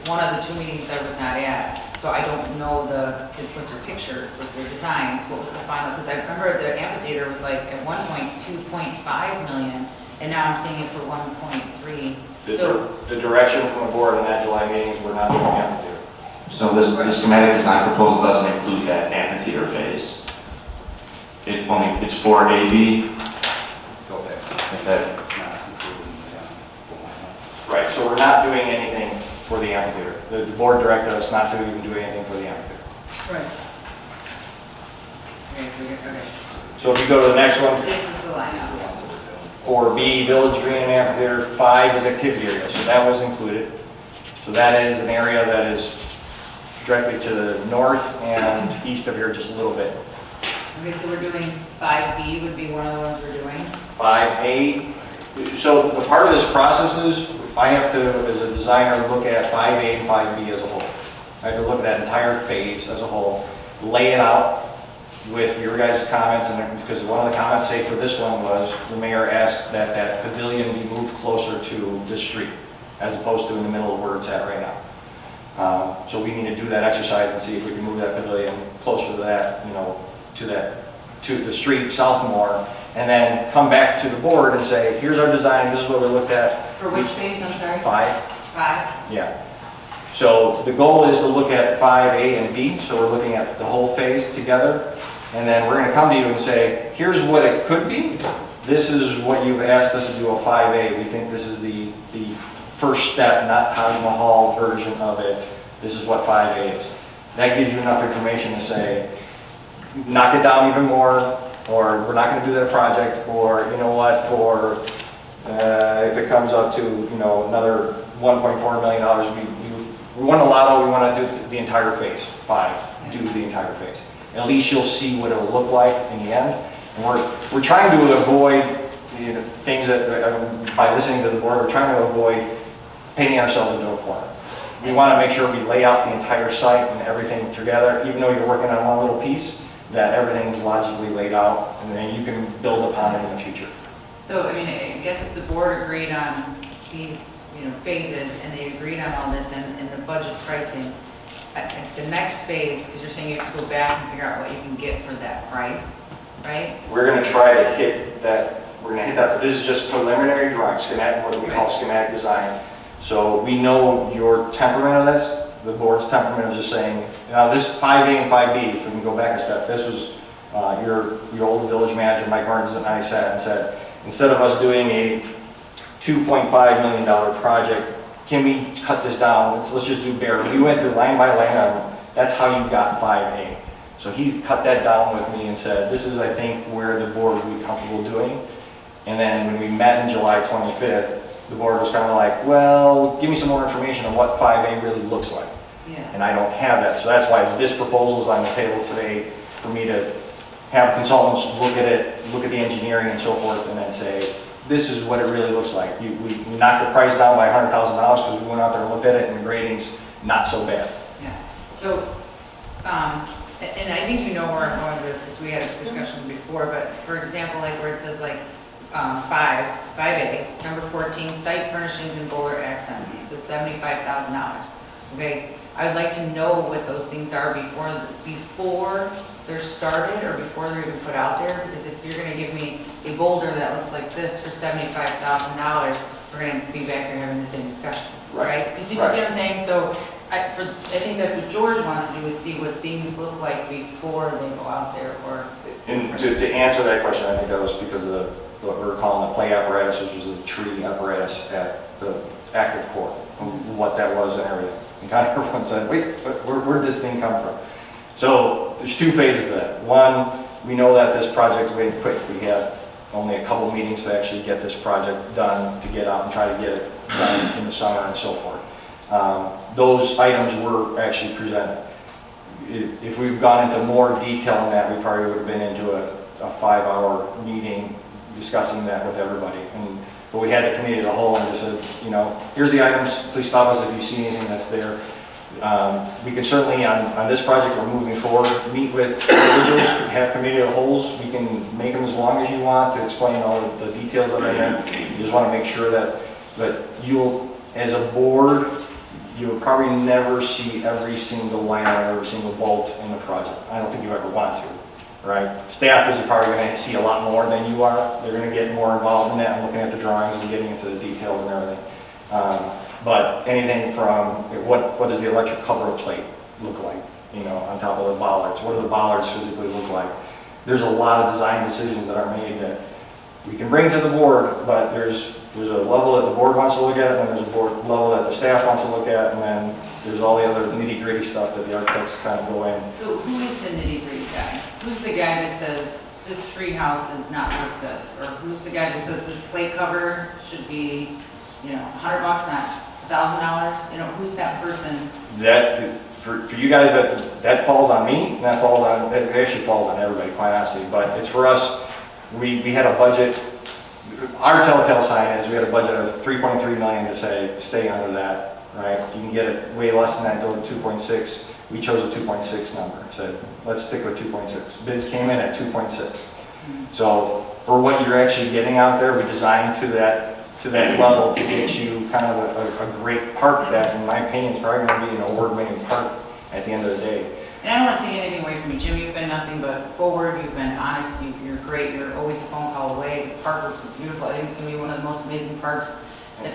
one of the two meetings I was not at. So I don't know was there pictures, was there designs, what was the final, because I remember the amphitheater was like at one point 2.5 million, and now I'm seeing it for 1.3. So, The direction from the board in that July meeting is we're not doing amphitheater. So the schematic design proposal doesn't include that amphitheater phase. It's for AB, Go there. if that, It's not included in the, Right, so we're not doing anything for the amphitheater. The board directed us not to even do anything for the amphitheater. right. Okay, okay. So if you go to the next one, This is the line out. 4B, Village Green and Amphitheater, 5 is activity area, so that was included. So that is an area that is directly to the north and east of here just a little bit. Okay, so we're doing 5B would be one of the ones we're doing. 5A, so the part of this process is, I have to, as a designer, look at 5A and 5B as a whole. I have to look at that entire phase as a whole, lay it out with your guys' comments, and because one of the comments, say for this one, was the mayor asked that that pavilion be moved closer to the street, as opposed to in the middle of where it's at right now. So we need to do that exercise and see if we can move that pavilion closer to that, to the street south more, and then come back to the board and say, here's our design, this is what we looked at. For which phase, I'm sorry? 5. 5? Yeah. So the goal is to look at 5A and B, so we're looking at the whole phase together, and then we're going to come to you and say, here's what it could be. This is what you've asked us to do a 5A. We think this is the first step, not Taj Mahal version of it. This is what 5A is. That gives you enough information to say, knock it down even more, or we're not going to do that project, or you know what, for if it comes up to another $1.4 million, we want a lotto, we want to do the entire phase, 5, do the entire phase. At least you'll see what it'll look like in the end. And we're trying to avoid things that, by listening to the board, we're trying to avoid painting ourselves into a corner. We want to make sure we lay out the entire site and everything together, even though you're working on one little piece, that everything's logically laid out, and then you can build upon it in the future. So, I mean, I guess if the board agreed on these, phases, and they agreed on all this and the budget pricing, the next phase, because you're saying you have to go back and figure out what you can get for that price, right? We're going to try to hit that, but this is just preliminary drawing, schematic, what we call schematic design. So we know your temperament of this, the board's temperament of just saying, this 5A and 5B, if we can go back a step, this was your old village manager, Mike Martins, and I sat and said, instead of us doing a $2.5 million project, can we cut this down? Let's just do bare. We went through line by line. That's how you got 5A. So he cut that down with me and said, this is, I think, where the board would be comfortable doing. And then when we met in July 25th, the board was kind of like, well, give me some more information on what 5A really looks like. Yeah. And I don't have that. So that's why this proposal is on the table today for me to have consultants look at it, look at the engineering and so forth, and then say, this is what it really looks like. We knocked the price down by $100,000 because we went out there and looked at it, and the grading's not so bad. Yeah. So, and I think you know where I'm going with this because we had a discussion before, but for example, like where it says like 5A, number 14, site furnishings and boiler accents. It says $75,000. Okay, I would like to know what those things are before they're started or before they're even put out there. Because if you're going to give me a boulder that looks like this for $75,000, we're going to be back here having the same discussion, right? You see what I'm saying? So I think that's what George wants to do, is see what things look like before they go out there. And to answer that question, I think that was because of what we're calling the play apparatus, which was a tree apparatus at the active core, what that was and everything. And kind of everyone said, wait, where'd this thing come from? So there's two phases to that. One, we know that this project went quick. We have only a couple meetings to actually get this project done, to get out and try to get it done in the summer and so forth. Those items were actually presented. If we've gone into more detail on that, we probably would have been into a 5-hour meeting discussing that with everybody. But we had the committee as a whole and just said, you know, here's the items, please stop us if you see anything that's there. We can certainly, on this project, we're moving forward, meet with individuals, have committee of the wholes. We can make them as long as you want to explain all of the details that are there. You just want to make sure that you'll, as a board, you'll probably never see every single line or every single bolt in the project. I don't think you ever want to, right? Staff is probably going to see a lot more than you are. They're going to get more involved in that and looking at the drawings and getting into the details and everything. But anything from what does the electric cover plate look like, you know, on top of the bollards? What do the bollards physically look like? There's a lot of design decisions that are made that we can bring to the board, but there's a level that the board wants to look at, and then there's a level that the staff wants to look at, and then there's all the other nitty-gritty stuff that the architects kind of go in. So who is the nitty-gritty guy? Who's the guy that says this tree house is not worth this? Or who's the guy that says this plate cover should be, you know, $100, not $1,000? You know, who's that person? That, for you guys, that falls on me, and that falls on, it actually falls on everybody, quite honestly, but it's for us. We had a budget. Our telltale sign is we had a budget of $3.3 million to say stay under that, right? You can get it way less than that, go to 2.6. We chose a 2.6 number. Said let's stick with 2.6. Bids came in at 2.6. So for what you're actually getting out there, we designed to that level to get you kind of a great park that, in my opinion, is probably going to be an award-winning park at the end of the day. And I don't want to take anything away from you, Jim. You've been nothing but forward. You've been honest. You're great. You're always a phone call away. The park looks beautiful. I think it's going to be one of the most amazing parks that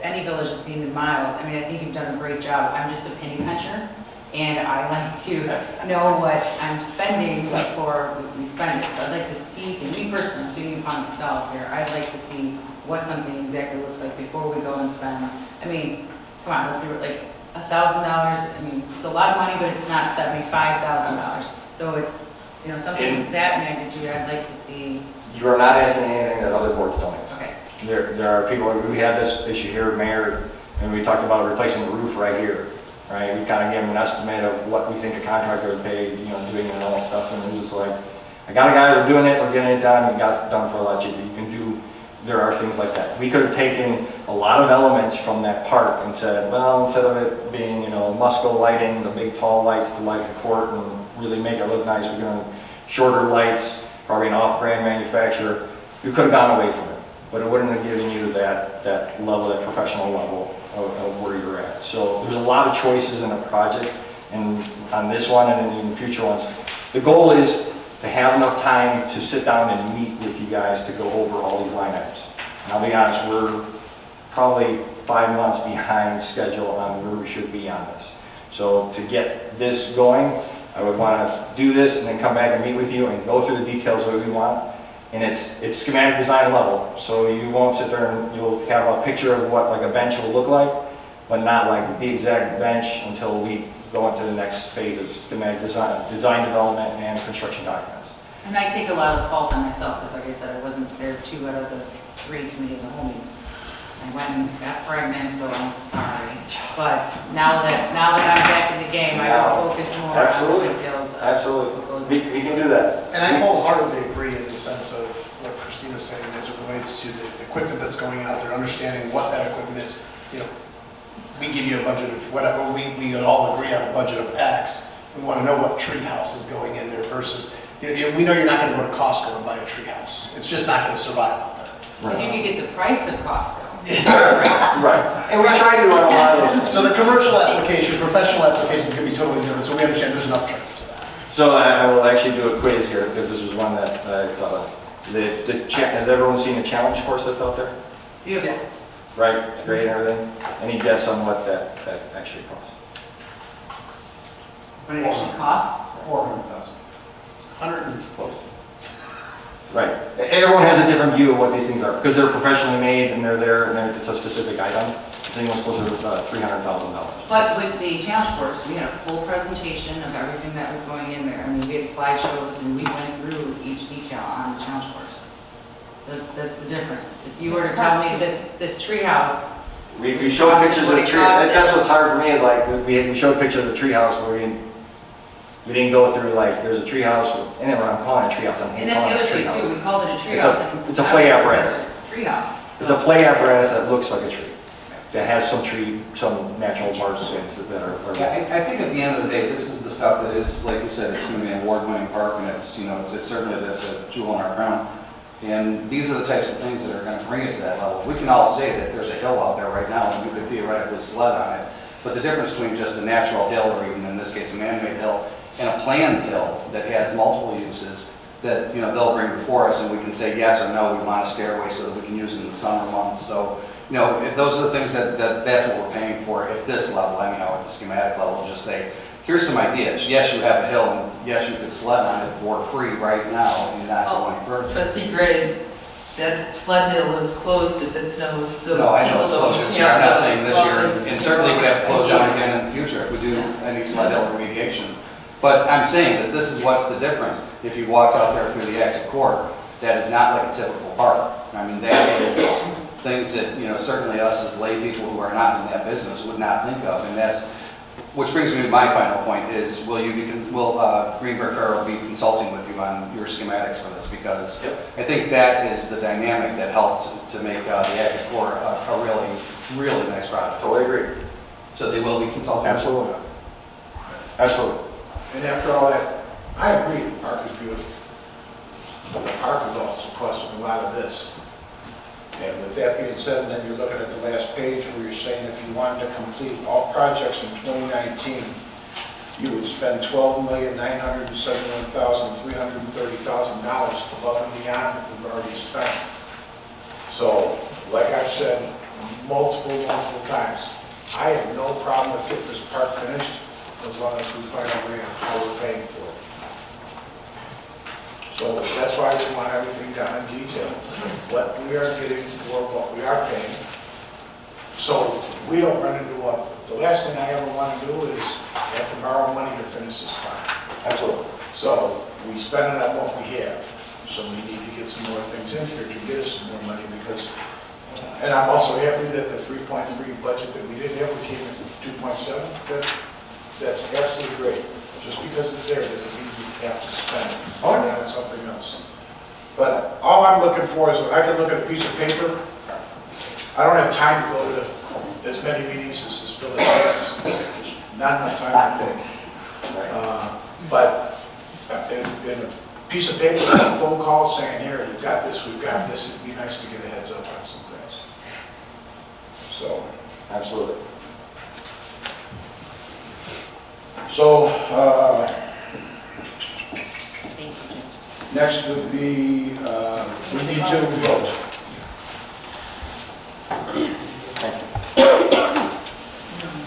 any village has seen in miles. I mean, I think you've done a great job. I'm just a penny pincher, and I like to know what I'm spending before we spend it. So I'd like to see, and me personally, I'm speaking upon myself here, I'd like to see what something exactly looks like before we go and spend. I mean, come on, let's do it like $1,000, I mean, it's a lot of money, but it's not $75,000. So it's, you know, something of that magnitude I'd like to see. You are not asking anything that other boards don't ask. Okay. There are people, we had this issue here, Mayor, and we talked about replacing the roof right here, right? We kind of gave them an estimate of what we think a contractor would pay, you know, doing and all that stuff, and it was like, I got a guy, we're doing it, we're getting it done, we got it done for a lot cheaper. You can do, there are things like that. We could have taken a lot of elements from that park and said, well, instead of it being, you know, Musco lighting, the big tall lights to light the court and really make it look nice, we're going to shorter lights, probably an off-brand manufacturer. We could have gone away from it, but it wouldn't have given you that level, that professional level of where you're at. So there's a lot of choices in a project, and on this one and in future ones. The goal is to have enough time to sit down and meet with you guys to go over all these line items. And I'll be honest, we're probably 5 months behind schedule on where we should be on this. So to get this going, I would want to do this and then come back and meet with you and go through the details that we want. And it's schematic design level, so you won't sit there and you'll have a picture of what like a bench will look like, but not like the exact bench until we go into the next phases, schematic design development and construction documents. And I take a lot of fault on myself, because like I said, I wasn't there 2 out of the 3 committee of the whole meetings. I went and got pregnant, so I'm sorry. But now that I'm back in the game, I will focus more on the details. Absolutely. We can do that. And I wholeheartedly agree in the sense of what Christina's saying as it relates to the equipment that's going out there, understanding what that equipment is. You know, we give you a budget of whatever, we all agree on a budget of X. We want to know what tree house is going in there versus, you know, we know you're not going to go to Costco and buy a tree house. It's just not going to survive out there. If you could get the price of Costco. Right. And we try to run a lot of those. So the commercial application, professional application is going to be totally different, so we understand there's enough charge to that. So I will actually do a quiz here because this was one that I thought of. Has everyone seen the challenge course that's out there? Beautiful. Right, it's great and everything. Any guess on what that actually costs? What it actually costs? $400,000. 100 close. Right. Everyone has a different view of what these things are because they're professionally made and they're there and it's a specific item. The thing was closer to $300,000. But with the challenge course, we had a full presentation of everything that was going in there. I mean, we had slideshows and we went through each detail on the challenge course. That's the difference. If you were to tell me this tree house, We showed pictures of the tree, that's what's hard for me is like, we showed pictures of the tree house where we didn't go through like, there's a tree house, and I'm calling it a tree house, I'm and that's calling the it other a tree thing house. too, we called it a tree It's house. a- and it's a play I don't think it's apparatus. a Tree house. It's a play apparatus that looks like a tree, that has some tree, some natural marks that are. Yeah, I think at the end of the day, this is the stuff that is, like you said, it's going to be an award-winning park, and it's, it's certainly the jewel in our crown. And these are the types of things that are going to bring it to that level. We can all say that there's a hill out there right now, and you could theoretically sled on it, but the difference between just a natural hill, or even in this case, a man-made hill, and a planned hill that has multiple uses, that, they'll bring before us, and we can say yes or no, we want a stairway so that we can use it in the summer months. So, those are the things that's what we're paying for at this level, anyhow, at the schematic level. Just say, here's some ideas. Yes, you have a hill, and yes, you could sled on it for free right now, and not go any further. Trustee Gray, that sled hill is closed if it snows, so. No, I know it's people closed don't this year. I'm not have saying this to- year, and certainly would have to close down again in the future if we do any sled hill remediation. But I'm saying that this is what's the difference. If you walked out there through the active court, that is not like a typical park. I mean, that is things that, certainly us as lay people who are not in that business would not think of. And which brings me to my final point is, will Greenberg Farrell be consulting with you on your schematics for this? Because I think that is the dynamic that helped to make the active court a really, really nice project. Totally agree. So they will be consulting? Absolutely. Absolutely. And after all that, I agree, the park is beautiful. But the park is also costing a lot of this. And with that being said, and then you're looking at the last page where you're saying if you wanted to complete all projects in 2019, you would spend $12,971,330,000 above and beyond what we've already spent. So, like I've said multiple times, I have no problem with getting this park finished as long as we find a way on how we're paying for it. So that's why we want everything done in detail, what we are getting for what we are paying. So we don't run into the last thing I ever want to do is have to borrow money to finish this park. Absolutely. So we spend it on what we have. So we need to get some more things in here to get us some more money because, and I'm also happy that the 3.3 budget that we did have, we came in at 2.7. That's absolutely great. Just because it's there doesn't mean we have to spend it on something else. But all I'm looking for is, I can look at a piece of paper. I don't have time to go to as many meetings as this village has. There's not enough time to do. But in a piece of paper, a phone call saying, here, we've got this, it'd be nice to get a heads up on some things. So. Absolutely. So, next would be, we need to vote.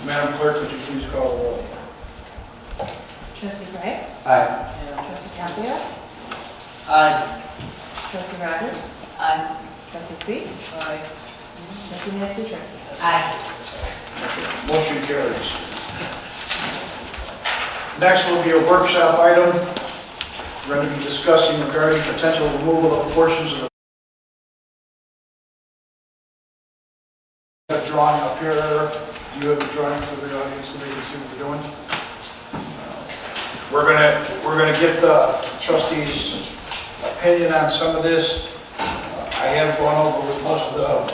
Madam Clerk, would you please call the roll? Trustee Gray? Aye. Trustee Caprio? Aye. Trustee Rogers? Aye. Trustee Sweet? Aye. Trustee Nancy Trick? Aye. Motion carries. Next will be a workshop item. We're going to be discussing regarding potential removal of portions of the drawing up here. Do you have the drawing for the audience so they can see what we're doing? We're gonna get the trustees' opinion on some of this. I have gone over with most of the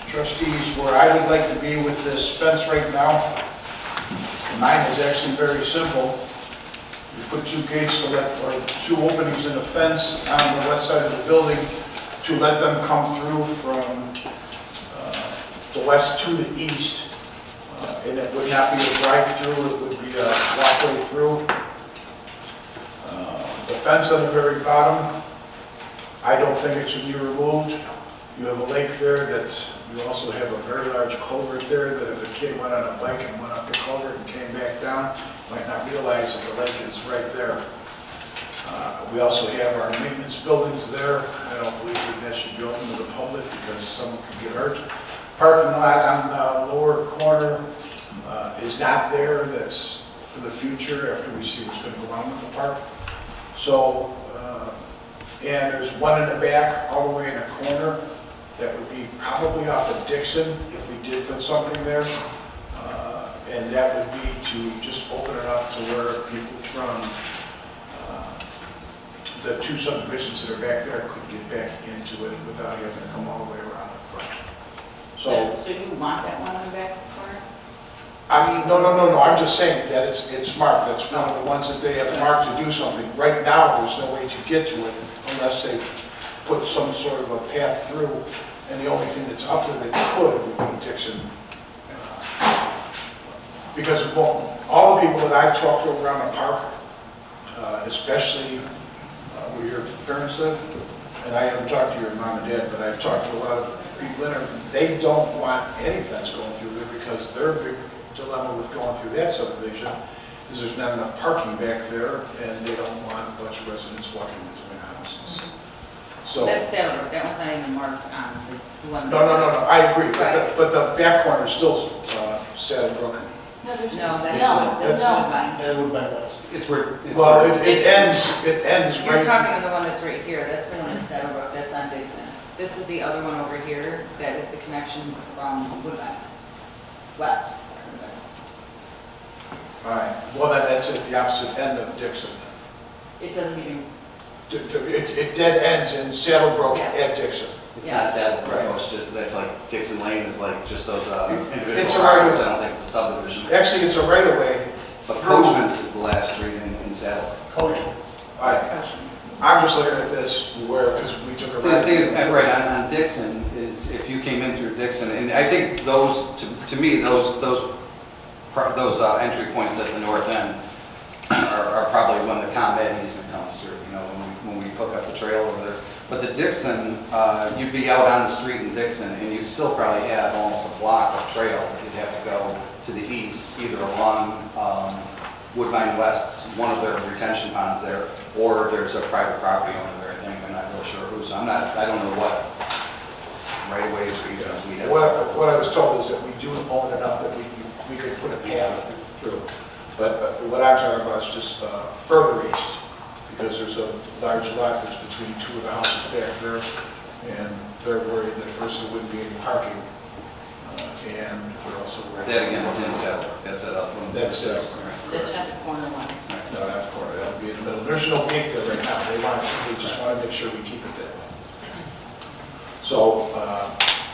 trustees where I would like to be with this fence right now. Mine is actually very simple. You put two gates or two openings in the fence on the west side of the building to let them come through from the west to the east. And it would not be a drive-through, it would be a walkway through. The fence on the very bottom, I don't think it should be removed. You have a lake there that you also have a very large culvert there that if a kid went on a bike and went up the culvert and came back down, might not realize that the lake is right there. We also have our maintenance buildings there. I don't believe that should be open to the public because someone could get hurt. Parking lot on the lower corner is not there. That's for the future after we see what's going to go on with the park. So And there's one in the back, all the way in the corner, that would be probably off of Dixon if we did put something there. And that would be to just open it up to where people from the two subdivisions that are back there could get back into it without having to come all the way around the front. So you want that one on the back corner? no, I'm just saying that it's marked. That's one of the ones that they have marked to do something. Right now, there's no way to get to it unless they put some sort of a path through, and the only thing that's up there that could would be Dixon. Because all the people that I've talked to around the park, especially where your parents live, and I haven't talked to your mom and dad, but I've talked to a lot of people in there, they don't want any fence going through there because their big dilemma with going through that subdivision is there's not enough parking back there, and they don't want a bunch of residents walking into their houses. So That's Saddlebrook, that one's not even marked on this one. no, I agree, Right. but the back corner is still Saddlebrook. No, there's No, that's that's Woodbine. That would be west. It's where, Well, it ends You're right. talking of the one that's right here, that's the one in Saddlebrook, that's on Dixon. This is the other one over here, that is the connection from Woodbine, west. All right, well, that's at the opposite end of Dixon. It doesn't even, It dead ends in Saddlebrook Yes. at Dixon. it's Yeah. not Saddlebrook, Right. it's just, that's like Dixon Lane is like just those It's individual a right of- properties. I don't think it's a subdivision. Actually, it's a right of way. But Coachman's is the last street in Saddle. Coachman's. All right, I'm just looking at this where, because we took a See, the right. thing is, right, on Dixon, is if you came in through Dixon, and I think those, to me, those entry points at the north end are probably when the combat easement comes through, you know, when we hook up the trail over there. But the Dixon, you'd be out on the street in Dixon, and you'd still probably have almost a block of trail that you'd have to go to the east, either along Woodbine West's, one of their retention ponds there, or there's a private property owner there, I think, I'm not real sure who's, I don't know what right-of-ways or easements we have. What I was told is that we do own enough that we could put a path through. But what I'm talking about is just further east, because there's a large lot that's between two of the houses back there, and they're worried that first there wouldn't be any parking, and they're also worried. That again is in Saddle, that's that up one. That's, That's not the corner one. No, that's corner, that would be in the middle. There's no gate there right now, they just want to make sure we keep it that way. So,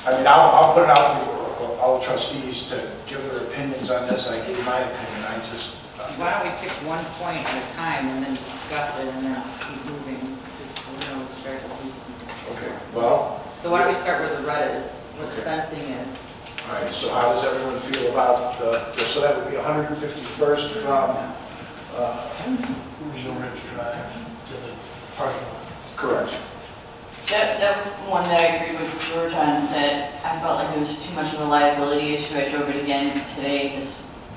I mean, I'll put it out to all the trustees to give their opinions on this. I gave my opinion, I just. why don't we pick one point at a time and then discuss it and then keep moving, just, strategies. Okay, well, So why don't we start where the red is, where the Okay. fencing is? all right, so how does everyone feel about so that would be 151st from, Regional Ridge Drive to the parking lot. correct. That was one that I agreed with George on, that I felt like it was too much of a liability issue. I drove it again today,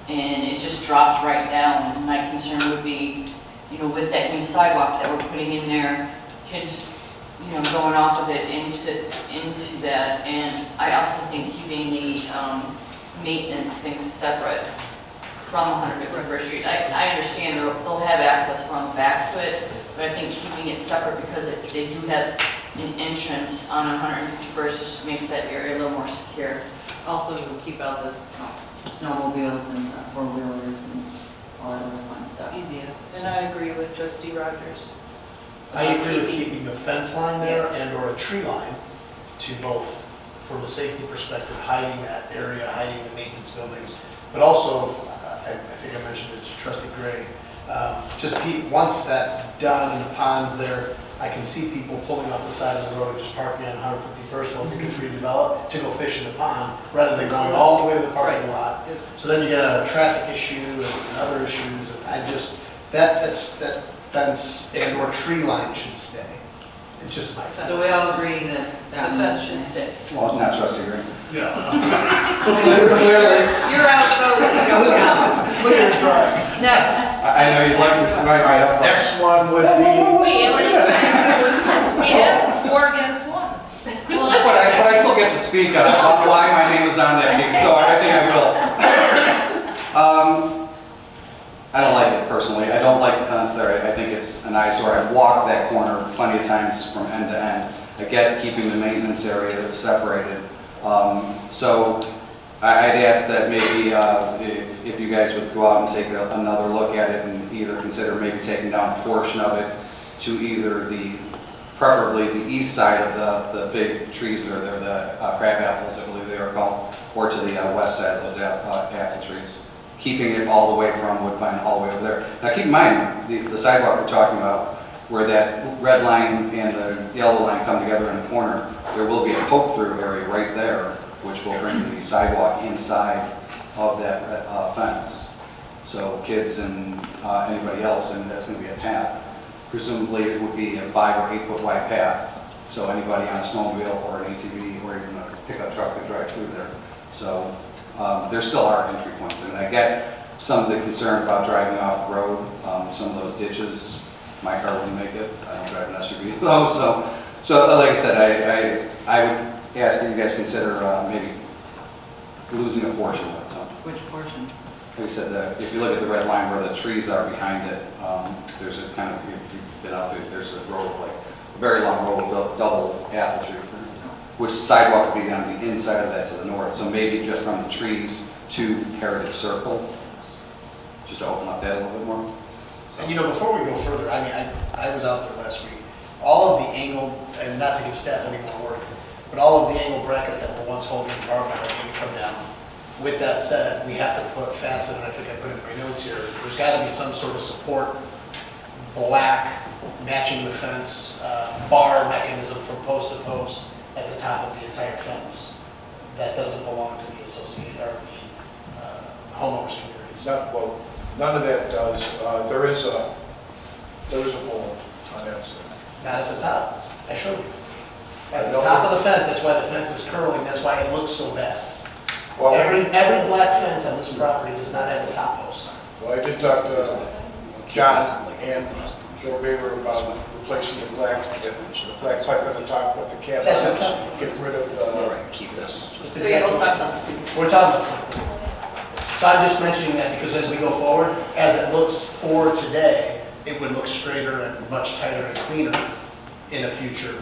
and it just drops right down. And my concern would be, you know, with that new sidewalk that we're putting in there, kids, you know, going off of it into that. And I also think keeping the maintenance things separate from 151st Street. I understand they'll have access from the back to it, but I think keeping it separate because they do have an entrance on 151st just makes that area a little more secure. Also, we'll keep out this snowmobiles and four-wheelers and all that other fun stuff. Easy, and I agree with Trustee Rogers. I agree with keeping the fence line there and or a tree line to both, from a safety perspective, hiding that area, hiding the maintenance buildings, but also, I think I mentioned it to Trustee Gray, once that's done and the pond's there, I can see people pulling off the side of the road, just parking on 151st once it gets redeveloped to go fish in the pond, rather than going all the way to the parking lot. So then you get a traffic issue and other issues. That fence and or tree line should stay. It's just my fence. So we all agree that The that fence should stay. Well, not Trustee Green. Yeah. Clearly. You're outvoted. Look at his drawing. Next. I know you'd like to, right up front. Next one would be, We have 4 against 1. But I still get to speak on why my name is on that piece, so I think I will. I don't like it personally. I don't like the fence. fence there, I think it's an eyesore. I've walked that corner plenty of times from end to end. I get keeping the maintenance area separated. So I'd ask that maybe if you guys would go out and take another look at it and either consider maybe taking down a portion of it to either preferably the east side of the big trees that are there, the crab apples, I believe they are called, or to the west side of those apple trees. Keeping it all the way from Woodbine all the way over there. Now keep in mind, the sidewalk we're talking about, where that red line and the yellow line come together in the corner, there will be a poke-through area right there, which will bring the sidewalk inside of that fence. So kids and anybody else, and that's going to be a path. Presumably it would be a 5 or 8 foot wide path, so anybody on a snowmobile or an ATV or even a pickup truck could drive through there. So there still are entry points, and I get some of the concern about driving off the road. Some of those ditches, my car wouldn't make it. I don't drive an SUV though, so like I said, I would ask that you guys consider maybe losing a portion of it. So. Which portion? Like I said, if you look at the red line where the trees are behind it, there's a kind of, if you've been out there, there's a row of like, a very long row of double apple trees there, which the sidewalk would be on the inside of that to the north. So maybe just from the trees to Heritage Circle, just to open up that a little bit more. So. And before we go further, I mean, I was out there last week. All of the angled, and not to give staff any more work, but all of the angled brackets that were once holding the bar are going to come down. With that said, we have to put fasten, and I think I put it in my notes here, there's got to be some sort of support, black, matching the fence, bar mechanism from post to post at the top of the entire fence. That doesn't belong to the associate or the homeowners communities. Well, none of that does. There is a pole on that side. Not at the top. I showed you. At the top of the fence, that's why the fence is curling, that's why it looks so bad. Well, every black fence on this property does not have a top post. Well, I did talk to John and Joe Baber about replacing the black pipe at the top with the cap. Get rid of keep this. So yeah, we'll talk about this. We're talking about something. So I'm just mentioning that because as we go forward, as it looks for today, it would look straighter and much tighter and cleaner in a future.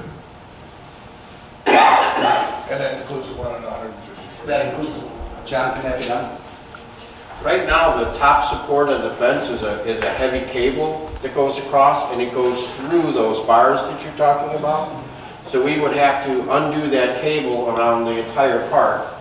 And that includes the one on 150. That includes the John, can that be done? Right now, the top support of the fence is a heavy cable that goes across, and it goes through those bars that you're talking about. So we would have to undo that cable around the entire park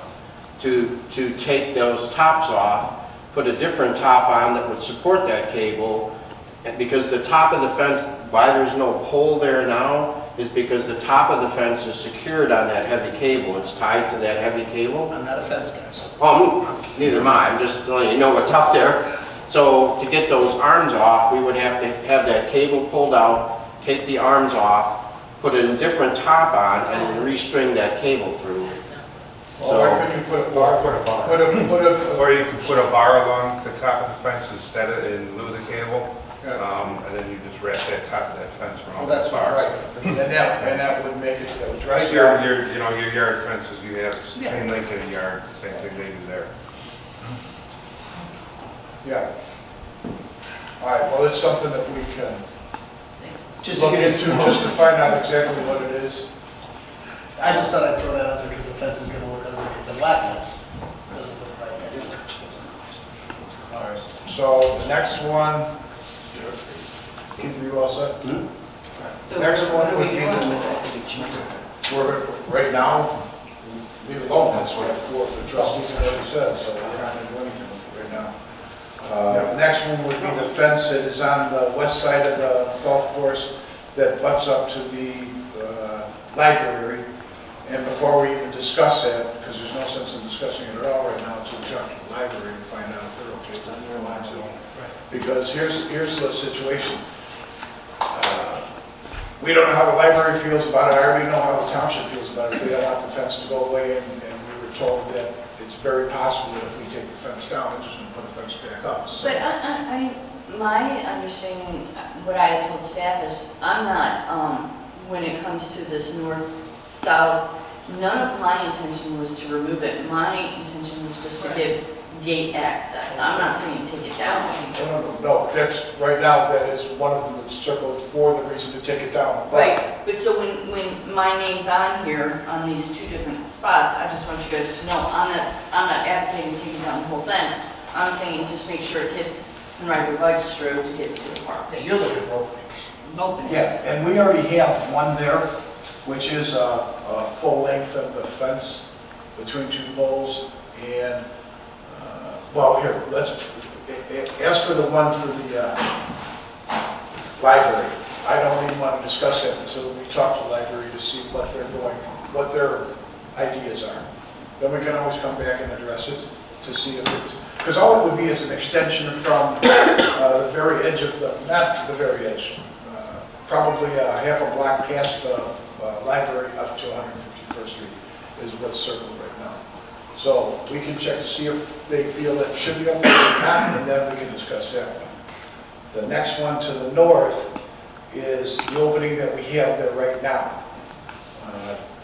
to take those tops off, put a different top on that would support that cable, and because the top of the fence, why there's no pole there now, is because the top of the fence is secured on that heavy cable. It's tied to that heavy cable. I'm not a fence guy, so. Neither am I. I'm just letting you know what's up there. So to get those arms off, we would have to have that cable pulled out, take the arms off, put a different top on, and restring that cable through. Or you could put a bar, or you could put a bar along the top of the fence instead of in lieu of the cable. And then you just wrap that top of that fence around. Well, that's right. And that would make it, that would Like dress your yard fences, you have chain link in the yard, same thing they do there. Yeah. All right, well, it's something that we can Just look to into, get some just to find out exactly what it is. I just thought I'd throw that out there because the fence is going to look ugly. The black fence doesn't look right. All right, so the next one, Keith, are you all set? So Next what one are would we be doing with that? we're, right now, leave it alone, that's what the trustees have already said, so we're not going to do anything with it right now. The next one would be the fence that is on the west side of the golf course that butts up to the library. And before we even discuss that, because there's no sense in discussing it at all right now until we talk to the library and find out if they're okay with it. Because here's the situation. We don't know how the library feels about it. I already know how the township feels about it. They don't want the fence to go away, and we were told that it's very possible that if we take the fence down, they're just going to put the fence back up. So. But my understanding, what I had told staff is, I'm not, when it comes to this north-south, none of my intention was to remove it. My intention was just to give gate access. I'm not saying take it down. no, that's, right now, that is one of them that's circled for the reason to take it down. But Right, but so when my name's on here, on these two different spots, I just want you guys to know, I'm not advocating taking down the whole fence. I'm saying just make sure it hits the right register to get to the park. yeah, you're looking for openings. Opening. Yeah, and we already have one there, which is a full length of the fence between two poles, and, well, here, as for the one for the library, I don't even want to discuss that until we talk to the library to see what they're doing, what their ideas are. Then we can always come back and address it to see if it's, because all it would be is an extension from the very edge of the, not the very edge, probably half a block past the library up to 151st Street is what's circled right now. So we can check to see if they feel it should be open or not, and then we can discuss that one. The next one to the north is the opening that we have there right now.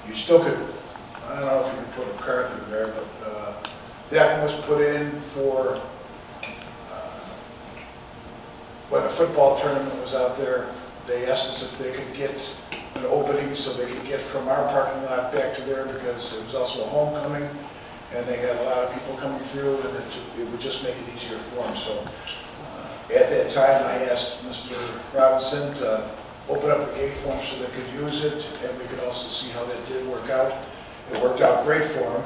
You still could, I don't know if you could put a car through there, but that one was put in for when a football tournament was out there. They asked us if they could get an opening so they could get from our parking lot back to there, because it was also a homecoming and they had a lot of people coming through, and it would just make it easier for them. So at that time I asked Mr. Robinson to open up the gate for them so they could use it, and we could also see how that did work out. It worked out great for them.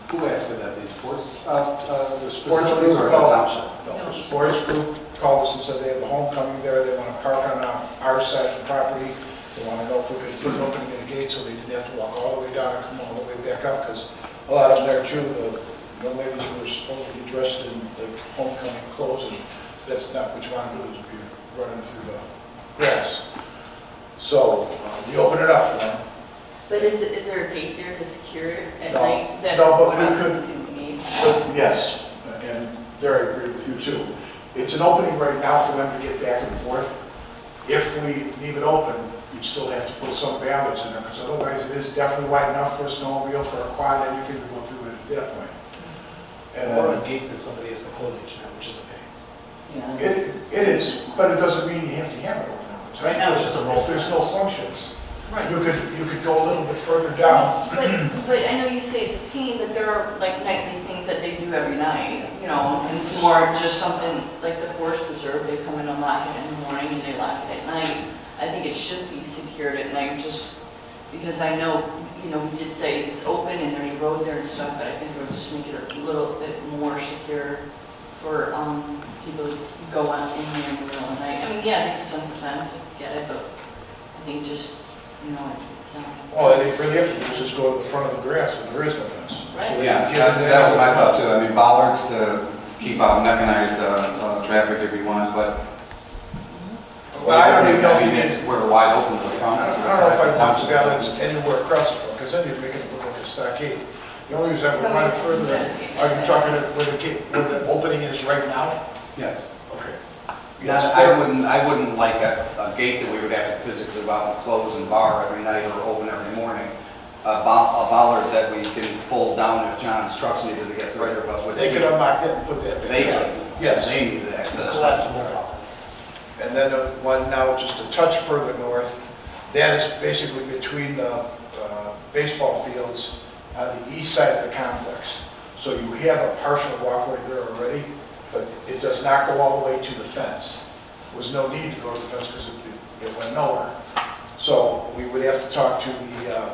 Who asked for that? The sports The sports facilities group or the called, township? no, the sports group called us and said they have a homecoming there, they want to park on our side of the property. They want to know if we could put an opening in the gate so they didn't have to walk all the way down and come all the way back up, because a lot of them there too, the ladies who were supposed to be dressed in like homecoming clothes, and that's not what you want to do, is be running through the grass. So we opened it up for them. But is there a gate there to secure it at No. night? That's No, but what we I'm could- thinking. But yes, and there I agree with you too. It's an opening right now for them to get back and forth. If we leave it open, you'd still have to put some balance in there, because otherwise it is definitely wide enough for a snowmobile, for a quad, anything to go through it at that point. And Or a gate that somebody has to close each time, which is a pain. Yeah. it is, but it doesn't mean you have to have it open all the time. Right now, it's just a roll If there's no fence. functions, Right. you could go a little bit further down. But I know you say it's a pain, but there are like nightly things that they do every night, you know, and it's more just something like the Forest Preserve, they come in and lock it in the morning and they lock it at night. I think it should be secured at night, just because I know, you know, we did say it's open and there's a road there and stuff, but I think it would just make it a little bit more secure for people to go out in there in the middle of the night. I mean, yeah, they could jump the fence, I get it, but I think just, you know, it's All they really have to do is just go to the front of the grass when there is no fence. Right. Yeah, that was my thought too. I mean, bollards to keep out mechanized traffic if you want, but Well, I don't even know if you it's, we're wide open to the front. I don't know if I want balance anywhere across the front, because then you're making it look like a stockade. The only reason I would want it further, are you talking where the opening is right now? Yes. Okay. Not, I wouldn't like a gate that we would have to physically go out and close and bar every night or open every morning. A bollard that we can pull down if John's trucks needed to get through there, but with. They could unlock that and put that back. They Yeah. could. Yes. They need the access. Collapsible. And then the one now just a touch further north, that is basically between the baseball fields on the east side of the complex. So you have a partial walkway there already, but it does not go all the way to the fence. There was no need to go to the fence because it went nowhere. So we would have to talk to the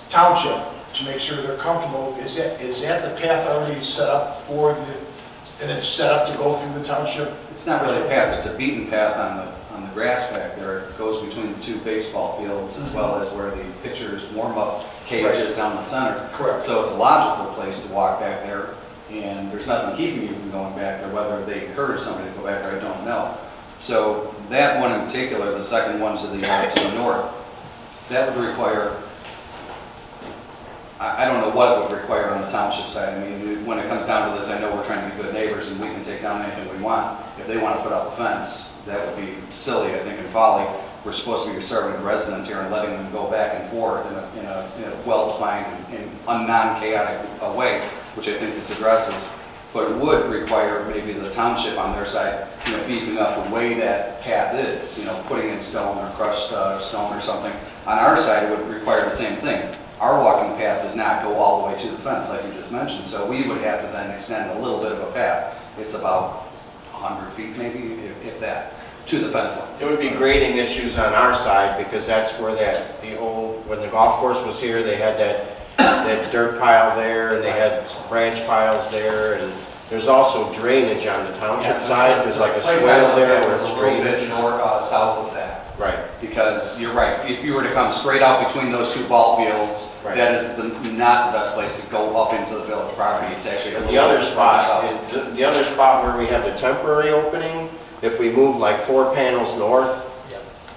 township to make sure they're comfortable. Is that the path already set up for and it's set up to go through the township? It's not really a path, it's a beaten path on the grass back there. It goes between the two baseball fields as well as where the pitcher's warm-up cage is down the center. Correct. So it's a logical place to walk back there, and there's nothing keeping you from going back there. Whether they encourage somebody to go back there, I don't know. So that one in particular, the second one to the north, that would require, I don't know what it would require on the township side. I mean, when it comes down to this, I know we're trying to be good neighbors and we can take down anything we want. If they want to put up a fence, that would be silly, I think, and folly. We're supposed to be serving the residents here and letting them go back and forth in a well-defined and non-chaotic way, which I think this addresses. but it would require maybe the township on their side, you know, beefing up the way that path is, you know, putting in stone or crushed stone or something. On our side, it would require the same thing. Our walking path does not go all the way to the fence like you just mentioned, so we would have to then extend a little bit of a path. It's about 100 feet maybe, if that, to the fence line. There would be grading issues on our side because that's where when the golf course was here, they had that dirt pile there and they had branch piles there, and there's also drainage on the township side. There's like a swale there where it's a little bit drainage. south of that. Right. Because you're right, if you were to come straight out between those two ball fields, Right. that is not the best place to go up into the village property. It's actually a little The other bit spot, south. the other spot where we have the temporary opening, if we move like 4 panels north,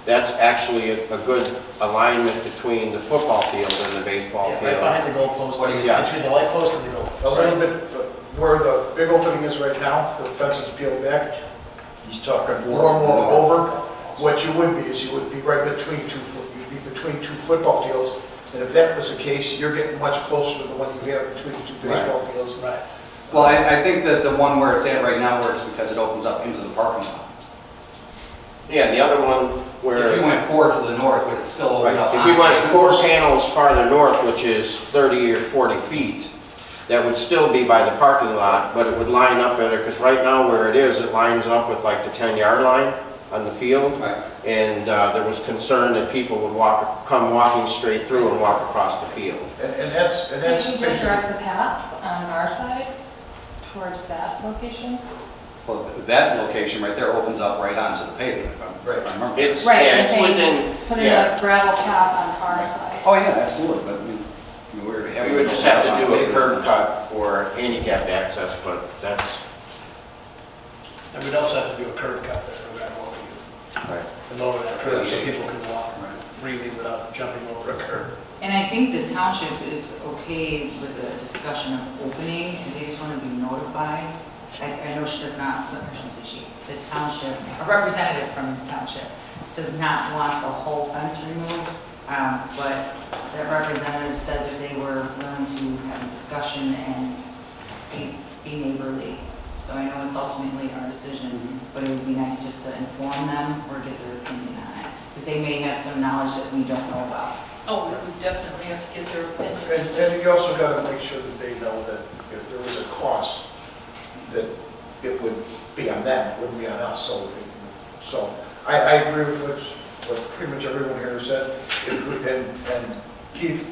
that's actually a good alignment between the football field and the baseball Yeah, field. right behind the goal post, Yeah. between the light post and the goal A post. little bit, where the big opening is right now, the fence is peeled back. He's talking more over. What you would be is you would be right between you'd be between two football fields. And if that was the case, you're getting much closer to the one you have between the two baseball fields. Right. Well, I think that the one where it's at right now works because it opens up into the parking lot. Yeah, the other one where... If you went 4 to the north, but it's still open up. If we went 4 panels farther north, which is 30 or 40 feet, that would still be by the parking lot, but it would line up better, because right now where it is, it lines up with like the 10-yard line on the field. Right. And there was concern that people would come walking straight through and walk across the field. And that's... Can you just direct the path on our side towards that location? Well, that location right there opens up right onto the pavement, if I remember. It's, Right, yeah, I'm it's saying within, put in yeah. a gravel path on our side. Oh, yeah, absolutely, but I mean, we already have... We would just have to do a curb cut for handicapped access, but that's... And we'd also have to do a curb cut there, no matter what we do. Right. To lower that curb so people can walk freely without jumping over a curb. And I think the township is okay with the discussion of opening, and they just want to be notified. I know she does not, I shouldn't say she, the township, a representative from the township, does not want the whole fence removed, but that representative said that they were willing to have a discussion and be neighborly. So I know it's ultimately our decision, but it would be nice just to inform them or get their opinion on it, because they may have some knowledge that we don't know about. Oh, we definitely have to get their opinion. And you also got to make sure that they know that if there was a cost, that it would be on them, it wouldn't be on us. So I agree with what pretty much everyone here said. And Keith,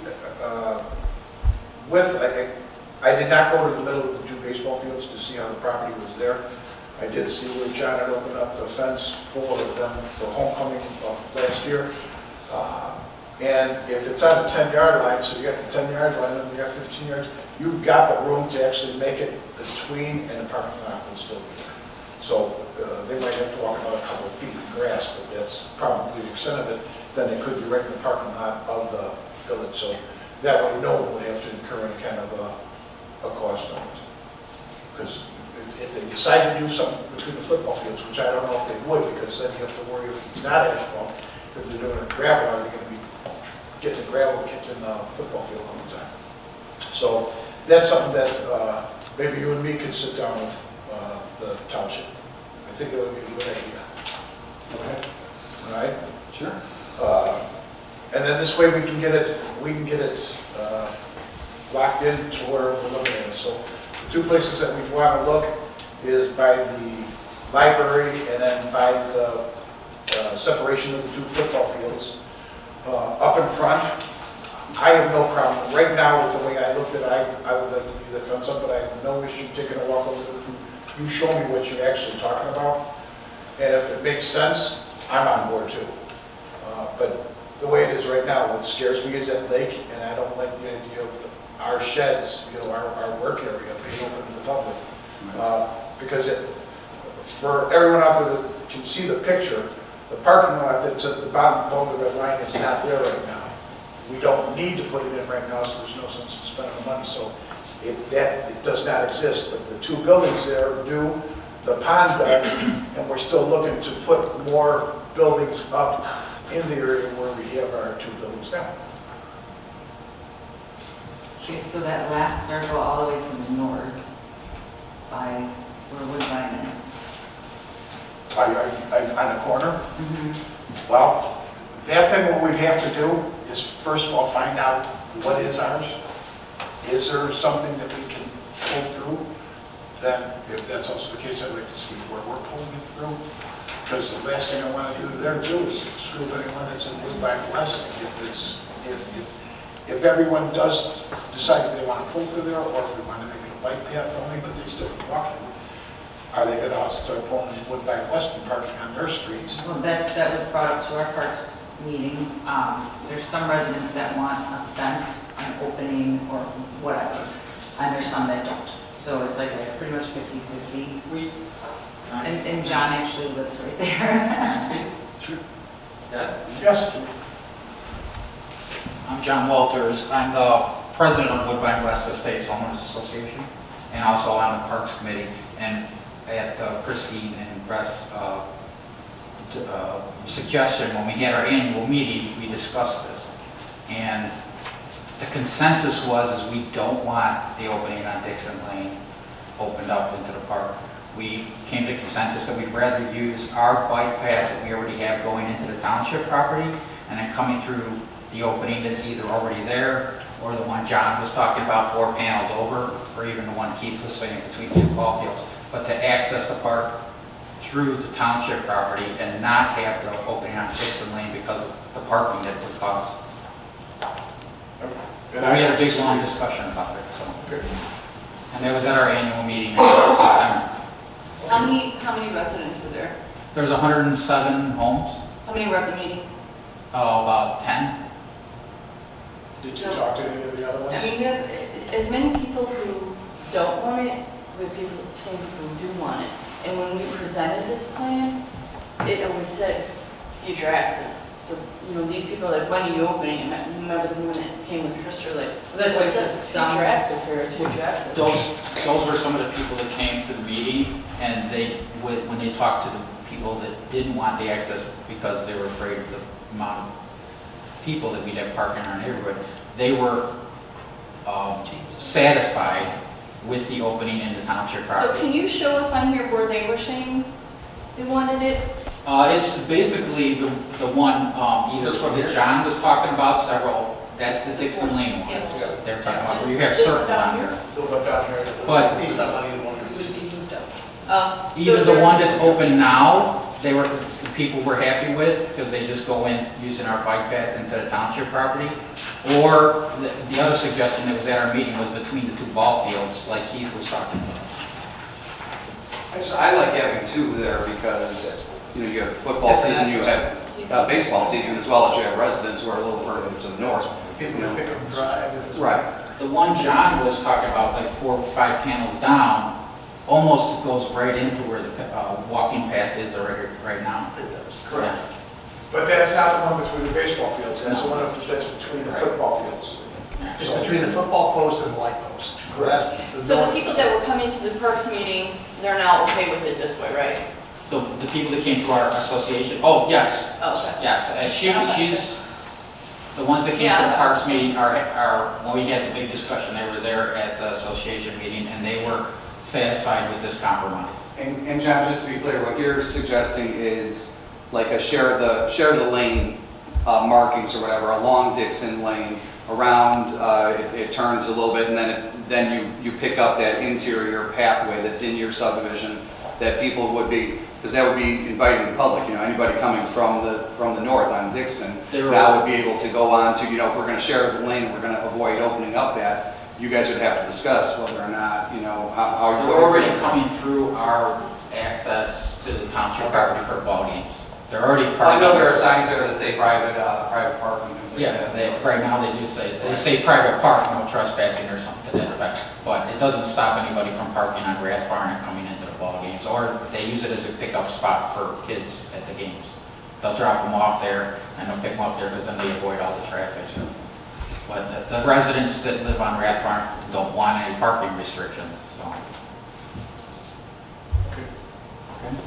I did not go to the middle of the two baseball fields to see how the property was there. I did see where John had opened up the fence for them for homecoming last year. And if it's on the 10-yard line, so you got the 10-yard line and you got 15 yards, you've got the room to actually make it between, and the parking lot will still be there. So they might have to walk about a couple of feet in grass, but that's probably the extent of it. Then they could be right in the parking lot of the village. So that way no one would have to incur any kind of a cost on it. Because if they decide to do something between the football fields, which I don't know if they would, because then you have to worry if it's not asphalt, if they're doing it gravel, are they going to be getting the gravel kicked in the football field all the time? So that's something that maybe you and me could sit down with the township. I think it would be a good idea. Okay. All right. Sure. And then this way we can get it locked in to where we're looking at it. So the two places that we want to look is by the library and then by the separation of the two football fields. Up in front, I have no problem. Right now, with the way I looked at it, I would like to leave the fence up, but I have no issue taking a walk over with you. You show me what you're actually talking about, and if it makes sense, I'm on board too. But the way it is right now, what scares me is that lake, and I don't like the idea of our sheds, our work area being open to the public. Because for everyone out there that can see the picture, the parking lot that's at the bottom of the red line is not there right now. We don't need to put it in right now, so there's no sense in spending the money. So it does not exist. But the two buildings there do, the pond does, and we're still looking to put more buildings up in the area where we have our two buildings now. Okay, so that last circle all the way to the north by where Woodbine is. On the corner? Well, that thing what we'd have to do is first of all find out what is ours. Is there something that we can pull through? Then, if that's also the case, I'd like to see where we're pulling it through. Because the last thing I want to do there too is screw anyone that's in Woodbine West. If everyone does decide if they want to pull through there, or if we want to make it a bike path only, but they still can walk through, are they going to start pulling Woodbine West and parking on their streets? Well, that was brought up to our parks meeting. There's some residents that want a fence, an opening, or whatever, and there's some that don't. So it's like a pretty much 50-50. And John actually lives right there. Sure. Yeah. Yes. I'm John Walters. I'm the president of Woodbine West Estates Homeowners Association, and also on the Parks Committee. And at Christine and Bress' suggestion, when we had our annual meeting, we discussed this. And the consensus was is we don't want the opening on Dixon Lane opened up into the park. We came to consensus that we'd rather use our bike path that we already have going into the township property, and then coming through the opening that's either already there, or the one John was talking about 4 panels over, or even the one Keith was saying between 2 ball fields. But to access the park through the township property and not have the opening on Dixon Lane because of the parking that would cause. We had a big long discussion about it, so. And that was at our annual meeting in September. How many residents were there? There's 107 homes. How many were at the meeting? Oh, about 10. Did you talk to any of the other ones? I mean, we have as many people who don't want it, with some people who do want it. And when we presented this plan, it always said future access. So, you know, these people like, when are you opening? And remember the woman that came with Trista, like, Well, that's why it said future access here, it's future access. Those were some of the people that came to the meeting, and when they talked to the people that didn't want the access because they were afraid of the amount of people that we'd have parking in our neighborhood, they were satisfied with the opening in the township property. So can you show us on here where they were saying they wanted it? It's basically the one, either that John was talking about, several, that's the Dixon Lane one. They're talking about, where you have circle on here. But He's not on either one. either the one that's open now, the people were happy with, because they just go in using our bike path into the township property, or the other suggestion that was at our meeting was between the 2 ball fields, like Keith was talking about. I like having 2 there because, you know, you have football season, you have baseball season, as well as you have residents who are a little further to the north. People who pick up and drive. Right. The one John was talking about, like 4 or 5 panels down, almost goes right into where the walking path is already right now. It does. Correct. But that's not the one between the baseball fields, that's the one that's between the football fields. It's between the football post and the light post. Correct. So the people that were coming to the Parks meeting, they're now okay with it this way, right? The people that came to our association, oh, yes, Oh, okay. yes, she's, the ones that came to the Parks meeting are, when we had the big discussion, they were there at the association meeting, and they were satisfied with this compromise. And John, just to be clear, what you're suggesting is like a share the lane markings or whatever along Dixon Lane, around, it turns a little bit, and then you pick up that interior pathway that's in your subdivision that people would be, because that would be inviting the public, you know, anybody coming from the north on Dixon now would be able to go on to, you know, if we're going to share the lane, we're going to avoid opening up that, you guys would have to discuss whether or not, you know, how They're already coming through our access to the township property for ball games. They're already Well, I parking. know there are signs there that say private parking. Things like Yeah, that. right now they do say private park, no trespassing or something to that effect. But it doesn't stop anybody from parking on grass farm and coming into the ball games. Or they use it as a pickup spot for kids at the games. They'll drop them off there and they'll pick them up there because then they avoid all the traffic. But the residents that live on grass farm don't want any parking restrictions, so. Okay. Thank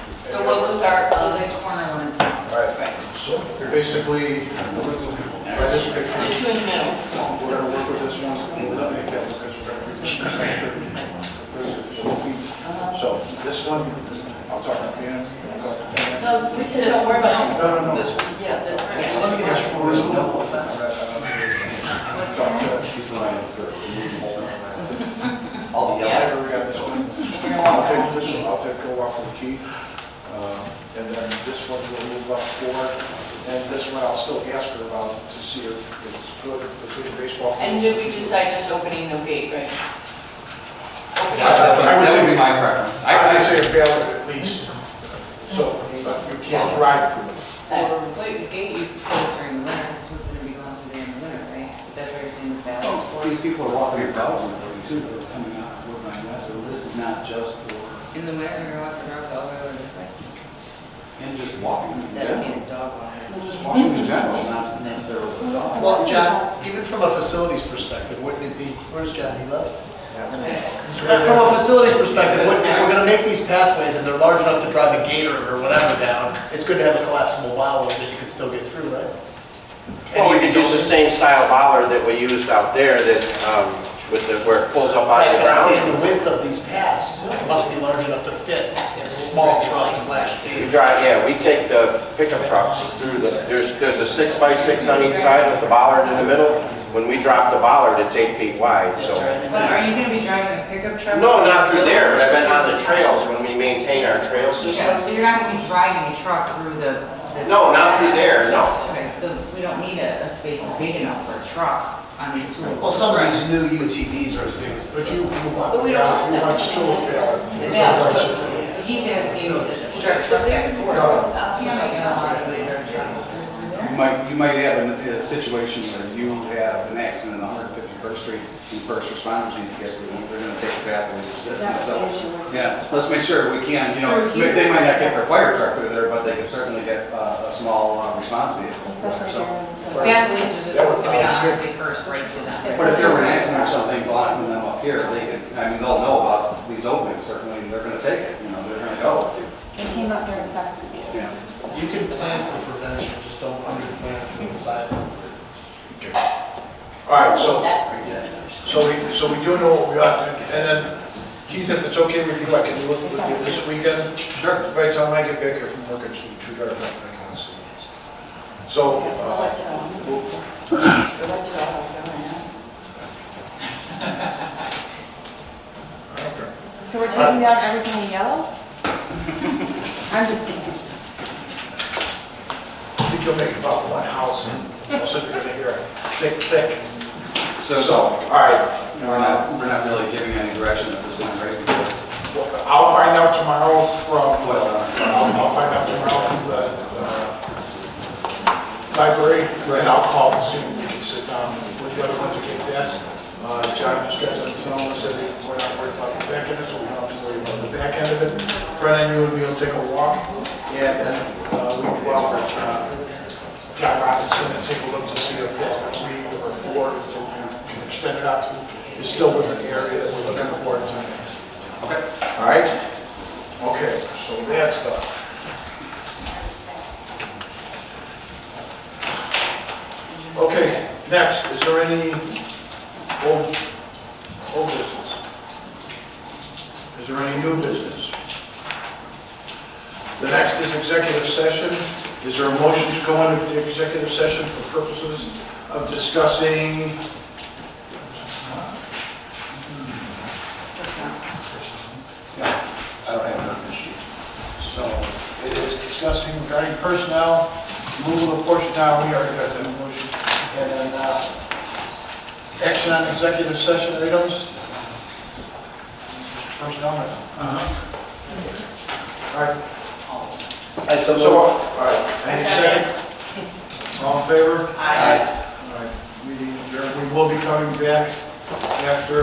you. So what was our, So the corner one is gone. Right. So you're basically, by this the picture, 2 in the middle? we're going to work with this one. We'll make that discussion. So this one, I'll talk to Pam. No, we said don't worry about this. No. This one. Yeah, So let me get this one. No offense. He's the one that's good. All the Yeah, yellow. we got this one. You're gonna I'll walk take around this with one, Keith. I'll take go walk with Keith. And then this one will move up forward. And this one I'll still ask her about to see if it's good between baseball. And did we decide just opening no gate, right? Opening That would be my preference. I would say a ballot at least. So you can't drive through it. Or, wait, the gate you could close during the winter, this was gonna be going through there in the winter, right? That's why you're saying the balance for These people are walking their dogs and everything too, they're coming out of Woodbine West, so this is not just for, In the winter, they're gonna walk the dogs all the way over this way? and just walking in general. Dedicated dog walker. Just walking in general, not necessarily the dog. Well, John, even from a facilities perspective, wouldn't it be, where's John, he left? From a facilities perspective, if we're gonna make these pathways and they're large enough to drive a gator or whatever down, it's good to have a collapsible bollard that you can still get through, right? Well, we could use the same style bollard that we used out there that, with the, where it pulls up out of the Right, but I'm ground. saying the width of these paths must be large enough to fit a small truck slash We gator. drive, yeah, we take the pickup trucks through the, there's a 6x6 on each side with the bollard in the middle. When we drop the bollard, it's 8 feet wide, so. But are you gonna be driving a pickup truck? No, not through there, but I meant on the trails, when we maintain our trail Okay, system. so you're not gonna be driving a truck through the... No, not through there, no. Okay, so we don't need a space big enough for a truck on these tools. Well, some of these new UTVs are as big as. But you want. But we don't want You that. want still a ballot. Yeah. He's asking to drive a truck back and forth. You're not gonna allow anybody to drive a truck. You might have a situation where you have an accident on 151st Street, and first responders need to get to them, they're gonna take the pathway to distance, so, yeah, let's make sure we can, you know, they might not get their fire truck through there, but they can certainly get a small response vehicle. So, Gas police resistance can be on 151st right to them. but if there were an accident or something blocking them up here, they can, I mean, they'll know about these openings, certainly, and they're gonna take it, you know, they're gonna go. It came up during festive season. Yeah. You can plan for prevention, just don't under-plan for the size of it. All right, so we do know what we ought to, and then Keith, if it's okay with you, I can do it with you this weekend. Sure. By the time I get back here from work, it's 2:30, I can see. So, I'll let you know. I'll let you know how it's going, yeah. okay. So we're taking down everything in yellow? I'm just kidding. I think you'll make about one house, and also you're gonna hear it thick. So, All right, we're not really giving any direction at this point, right, because, I'll find out tomorrow from, well, I'll find out tomorrow from the library, and I'll call and see if we can sit down with the other ones to get that. John just got to tell us that we're not worried about the back end of it, so we don't have to worry about the back end of it. Fred and you and me will take a walk, and then we can go out with John Robinson and take a look to see if that 3 or 4, so we can extend it out to, is still within the area that we're looking for tonight. okay. All right? Okay, so that's done. Okay, next, is there any old business? Is there any new business? The next is executive session. Is there a motion to go into the executive session for purposes of discussing I don't have an issue. So it is discussing regarding personnel, removal of personnel, we already got that motion. And then action on executive session items. Personnel. All right. All right, any second? All in favor? Aye. All right, meeting adjourned. We will be coming back after